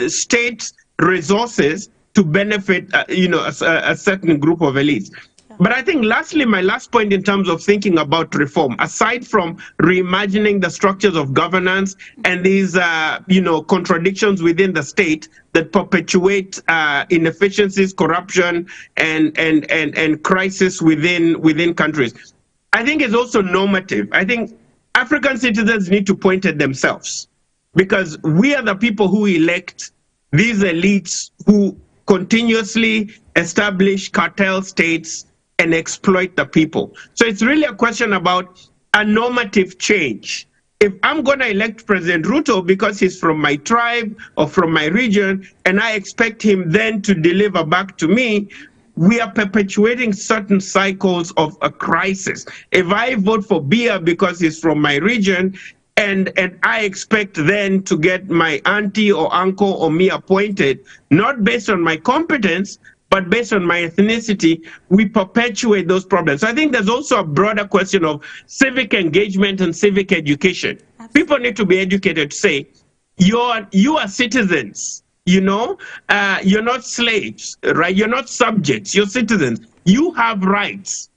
state resources to benefit, a certain group of elites. But I think, lastly, my last point in terms of thinking about reform, aside from reimagining the structures of governance and these, contradictions within the state that perpetuate inefficiencies, corruption, and crisis within countries, I think it's also normative. I think African citizens need to point at themselves, because we are the people who elect these elites who continuously establish cartel states and exploit the people. So it's really a question about a normative change. If I'm going to elect President Ruto because he's from my tribe or from my region, and I expect him then to deliver back to me, we are perpetuating certain cycles of a crisis. If I vote for Bia because he's from my region, and I expect then to get my auntie or uncle or me appointed, not based on my competence, but based on my ethnicity, we perpetuate those problems. So I think there's also a broader question of civic engagement and civic education. Absolutely. People need to be educated to say, you are citizens. You're not slaves, right? You're not subjects, you're citizens. You have rights.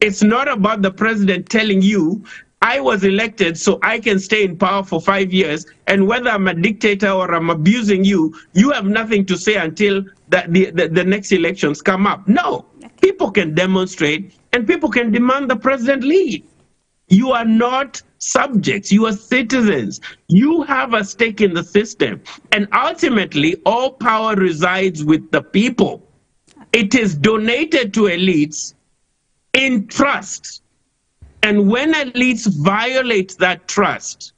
It's not about the president telling you, I was elected so I can stay in power for 5 years, and whether I'm a dictator or I'm abusing you, you have nothing to say until the next elections come up. No, people can demonstrate and people can demand the president leave. You are not subjects, you are citizens. You have a stake in the system. And ultimately, all power resides with the people. It is donated to elites in trust. And when elites violate that trust,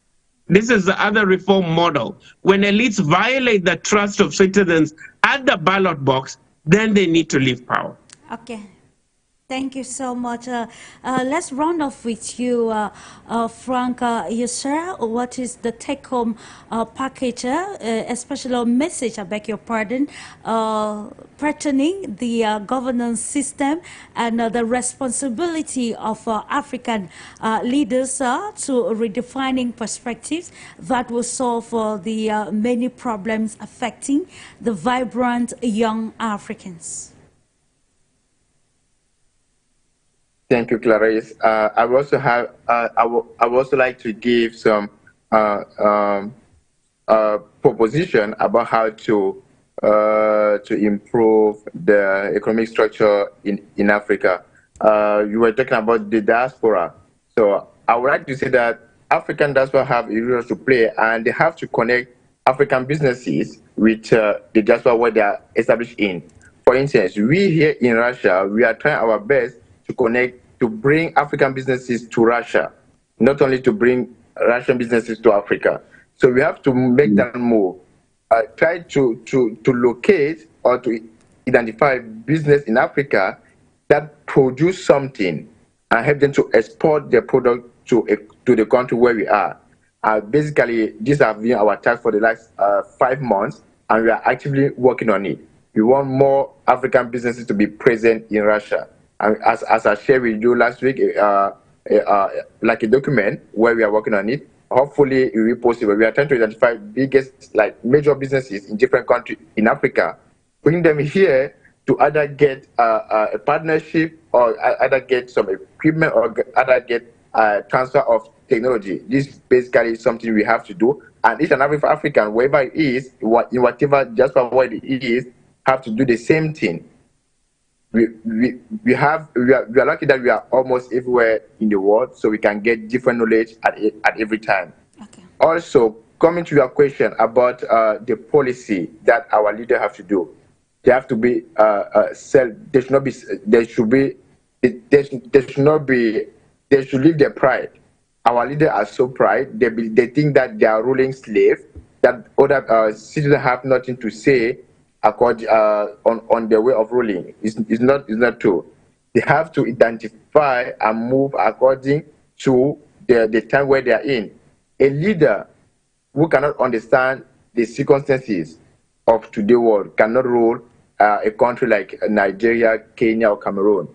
this is the other reform model. When elites violate the trust of citizens at the ballot box, then they need to leave power. Okay. Thank you so much. Let's round off with you, Frank. You, sir, what is the take-home package, especially a message, I beg your pardon, pertaining the governance system and the responsibility of African leaders to redefining perspectives that will solve the many problems affecting the vibrant young Africans? Thank you, Clarice. I would also have. I would also like to give some proposition about how to improve the economic structure in Africa. You were talking about the diaspora, so I would like to say that African diaspora have a role to play, and they have to connect African businesses with the diaspora where they are established in. For instance, we here in Russia, we are trying our best to connect, to bring African businesses to Russia, not only to bring Russian businesses to Africa. So we have to make that move. Try to locate or to identify business in Africa that produce something and help them to export their product to the country where we are. Basically, these have been our task for the last 5 months, and we are actively working on it. We want more African businesses to be present in Russia. And as I shared with you last week, like a document where we are working on it. Hopefully, it will be possible. We are trying to identify biggest, like major businesses in different countries in Africa, bring them here to either get a partnership or either get some equipment or either get transfer of technology. This basically is something we have to do. And each and every African, wherever it is, in whatever just what it is, have to do the same thing. We are lucky that we are almost everywhere in the world, so we can get different knowledge at every time. Okay. Also, coming to your question about the policy that our leaders have to do, they have to be they should not be they should be they should not be they should leave their pride. Our leaders are so proud, they think that they are ruling slave, that other citizens have nothing to say according on their way of ruling. It's not true. They have to identify and move according to the time where they are in. A leader who cannot understand the circumstances of today's world cannot rule a country like Nigeria, Kenya, or Cameroon.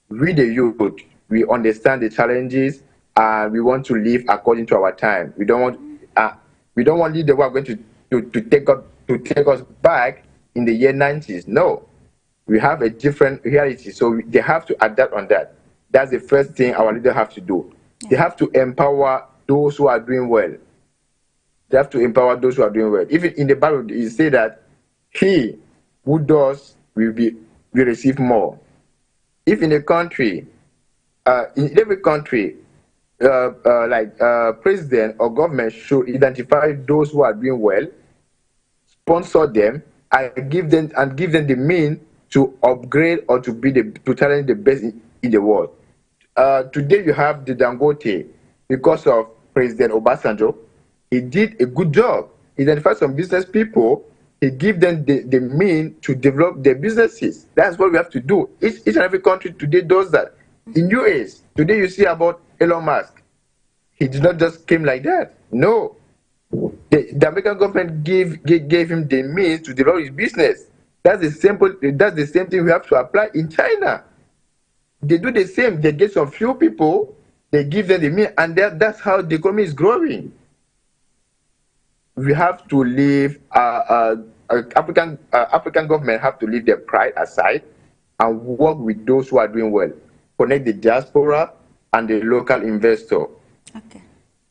We, the youth, we understand the challenges, and we want to live according to our time. We don't want leaders who are going to take us back in the year 90s. No, we have a different reality, so they have to adapt on that. That's the first thing our leaders have to do. Yeah. They have to empower those who are doing well. They have to empower those who are doing well. Even in the Bible, you say that he who does will receive more. If in a country, in every country, president or government should identify those who are doing well, sponsor them, and give them the means to upgrade or to challenge the best in the world. Today you have the Dangote because of President Obasanjo. He did a good job. He identified some business people. he gives them the means to develop their businesses. That's what we have to do. Each and every country today does that. In US, today you see about Elon Musk. He did not just came like that. No. The American government gave him the means to develop his business. That's the same thing we have to apply in China. They do the same. They get some few people, they give them the means, and that's how the economy is growing. We have to leave African government have to leave their pride aside and work with those who are doing well. Connect the diaspora and the local investor. Okay.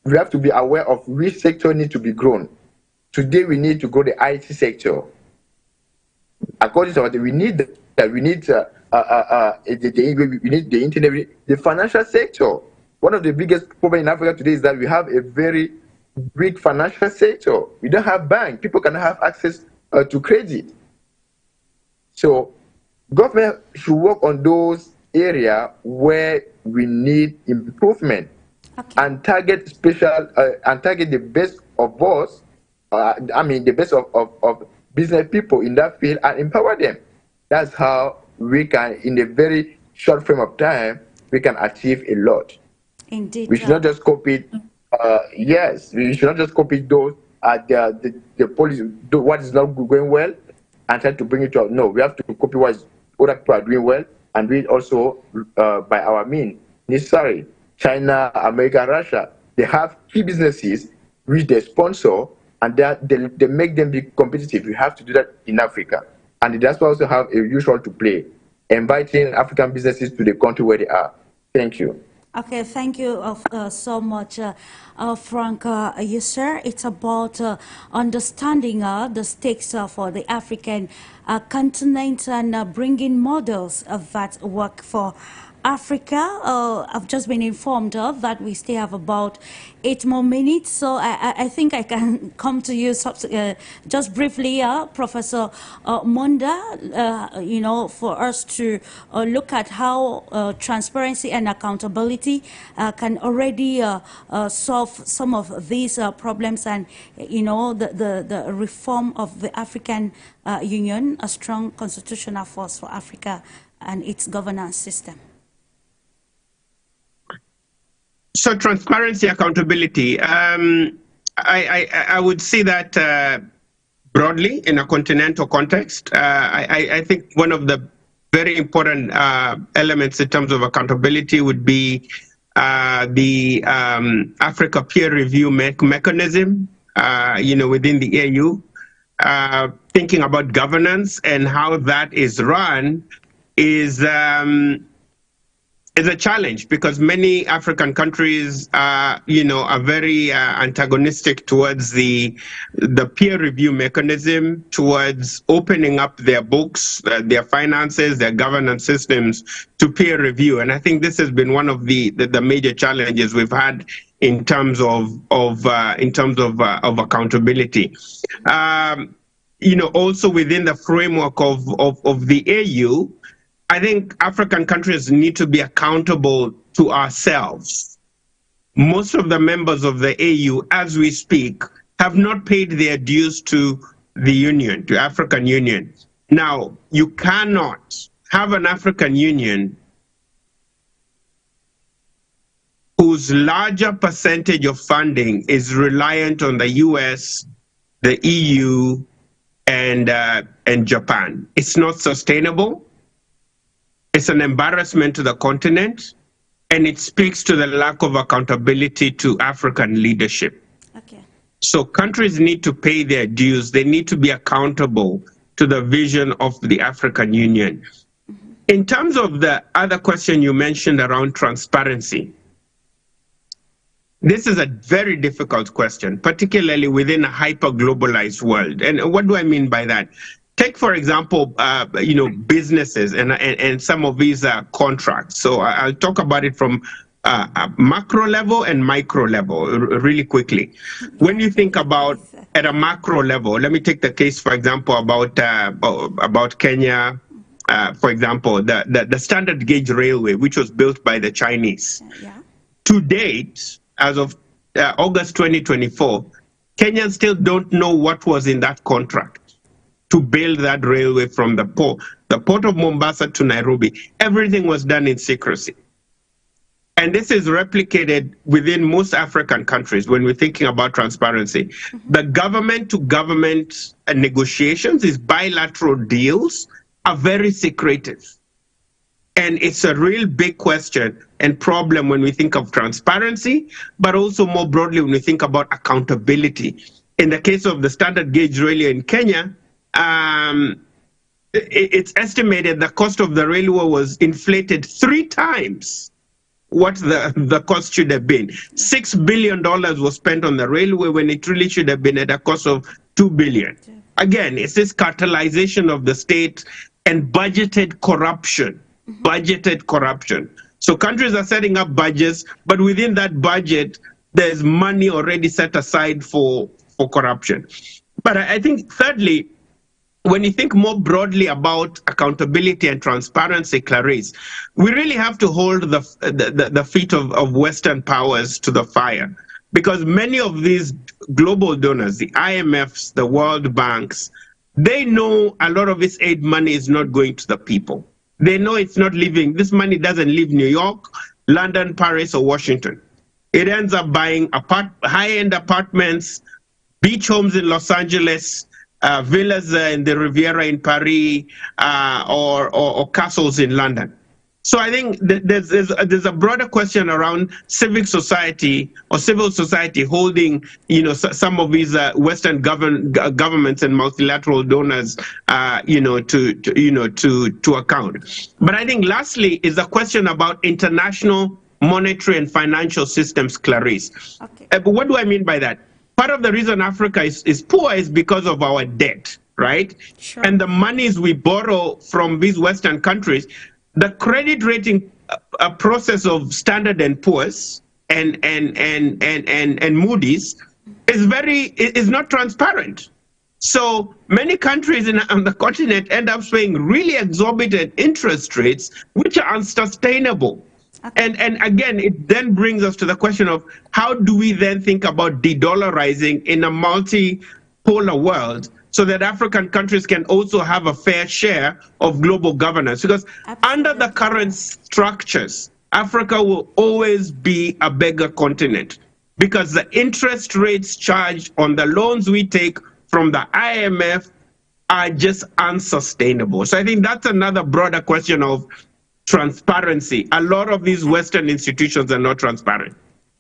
We have to be aware of which sector needs to be grown. Today we need to grow the IT sector. According to what we need that we need the internet, the financial sector. One of the biggest problems in Africa today is that we have a very weak financial sector. We don't have bank. People cannot have access to credit. So government should work on those areas where we need improvement. Okay. And target the best of us, the best of business people in that field and empower them. That's how we can, in a very short frame of time, we can achieve a lot. Indeed. We should not just copy, yes, we should not just copy those, the policy, what is not going well, and try to bring it to, no, we have to copy what other people are doing well, and do it also by our means necessary. China, America, Russia, they have key businesses which they sponsor, and they make them be competitive. We have to do that in Africa. And the diaspora also have a huge role to play, inviting African businesses to the country where they are. Thank you. Okay, thank you so much, Frank. Yes, sir. It's about understanding the stakes for the African continent and bringing models that work for Africa. I've just been informed that we still have about 8 more minutes, so I think I can come to you just briefly, Professor Munda, for us to look at how transparency and accountability can already solve some of these problems, and the reform of the African Union, a strong constitutional force for Africa and its governance system. So transparency, accountability. I would see that broadly in a continental context. I think one of the very important elements in terms of accountability would be the Africa peer review mechanism, within the AU. Thinking about governance and how that is run is a challenge, because many African countries, are very antagonistic towards the peer review mechanism, towards opening up their books, their finances, their governance systems to peer review. And I think this has been one of the major challenges we've had in terms of accountability. Also within the framework of the AU. I think African countries need to be accountable to ourselves. Most of the members of the AU, as we speak, have not paid their dues to the Union, to African Union. Now, you cannot have an African Union whose larger percentage of funding is reliant on the US, the EU, and Japan. It's not sustainable. It's an embarrassment to the continent, and it speaks to the lack of accountability to African leadership. Okay. So countries need to pay their dues. They need to be accountable to the vision of the African Union. Mm-hmm. In terms of the other question you mentioned around transparency, this is a very difficult question, particularly within a hyper-globalized world. And what do I mean by that? Take, for example, businesses and some of these contracts. So I'll talk about it from a macro level and micro level really quickly. When you think about at a macro level, let me take the case, for example, about Kenya. For example, the standard gauge railway, which was built by the Chinese. Yeah. To date, as of August 2024, Kenyans still don't know what was in that contract. to build that railway from the port of Mombasa to Nairobi. Everything was done in secrecy. And this is replicated within most African countries when we're thinking about transparency. The government-to-government negotiations, these bilateral deals, are very secretive. And it's a real big question and problem when we think of transparency, but also more broadly when we think about accountability. In the case of the standard gauge railway in Kenya, it's estimated the cost of the railway was inflated 3 times what the cost should have been. $6 billion was spent on the railway when it really should have been at a cost of $2 billion. Again, it's this cartelization of the state and budgeted corruption. Budgeted corruption. So countries are setting up budgets, but within that budget, there's money already set aside for corruption. But I think thirdly, when you think more broadly about accountability and transparency, Clarice, we really have to hold the feet of Western powers to the fire, because many of these global donors, the IMFs, the World Banks, they know a lot of this aid money is not going to the people. They know it's not leaving. This money doesn't leave New York, London, Paris, or Washington. It ends up buying high-end apartments, beach homes in Los Angeles, villas in the Riviera in Paris, or castles in London. So I think there's a broader question around civic society or civil society holding, some of these Western governments and multilateral donors, to account. But I think lastly is a question about international monetary and financial systems, Clarice. Okay. But what do I mean by that? Part of the reason Africa is poor is because of our debt, right? Sure. And the monies we borrow from these Western countries, the credit rating process of Standard and Poor's and Moody's is not transparent. So many countries on the continent end up paying really exorbitant interest rates, which are unsustainable. Okay. And again, it then brings us to the question of how do we then think about de-dollarizing in a multipolar world so that African countries can also have a fair share of global governance? Because under the current structures, Africa will always be a beggar continent because the interest rates charged on the loans we take from the IMF are just unsustainable. So I think that's another broader question of transparency. A lot of these Western institutions are not transparent.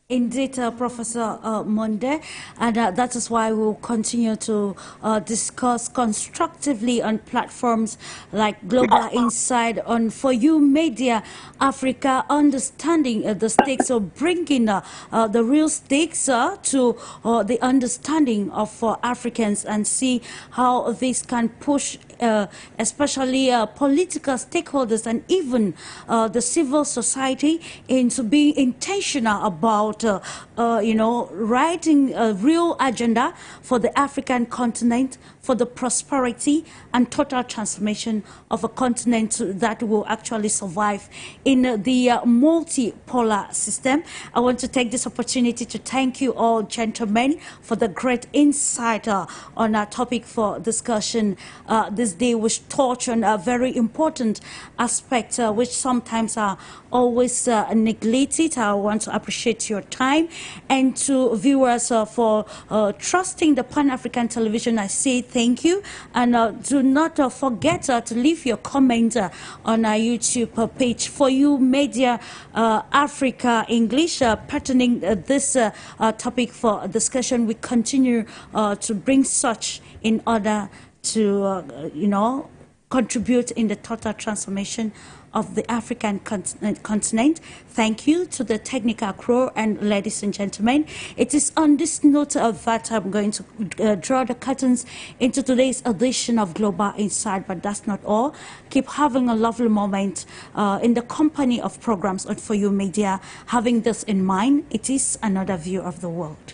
Indeed, Professor Monde, and that is why we'll continue to discuss constructively on platforms like Global Insight, on For You Media Africa, understanding the stakes of bringing the real stakes to the understanding of Africans, and see how this can push especially political stakeholders and even the civil society into being intentional about writing a real agenda for the African continent, for the prosperity and total transformation of a continent that will actually survive in the multipolar system. I want to take this opportunity to thank you all, gentlemen, for the great insight on our topic for discussion this day, which touch on a very important aspect which sometimes are always neglected. I want to appreciate your time, and to viewers for trusting the Pan-African Television, I say thank you. And do not forget to leave your comment on our YouTube page, For You Media Africa English, pertaining this topic for discussion. We continue to bring such in order to contribute in the total transformation of the African continent. Thank you to the technical crew, and ladies and gentlemen, it is on this note that I'm going to draw the curtains into today's edition of Global Insight. But that's not all. Keep having a lovely moment in the company of programs on For You Media. Having this in mind, it is another view of the world.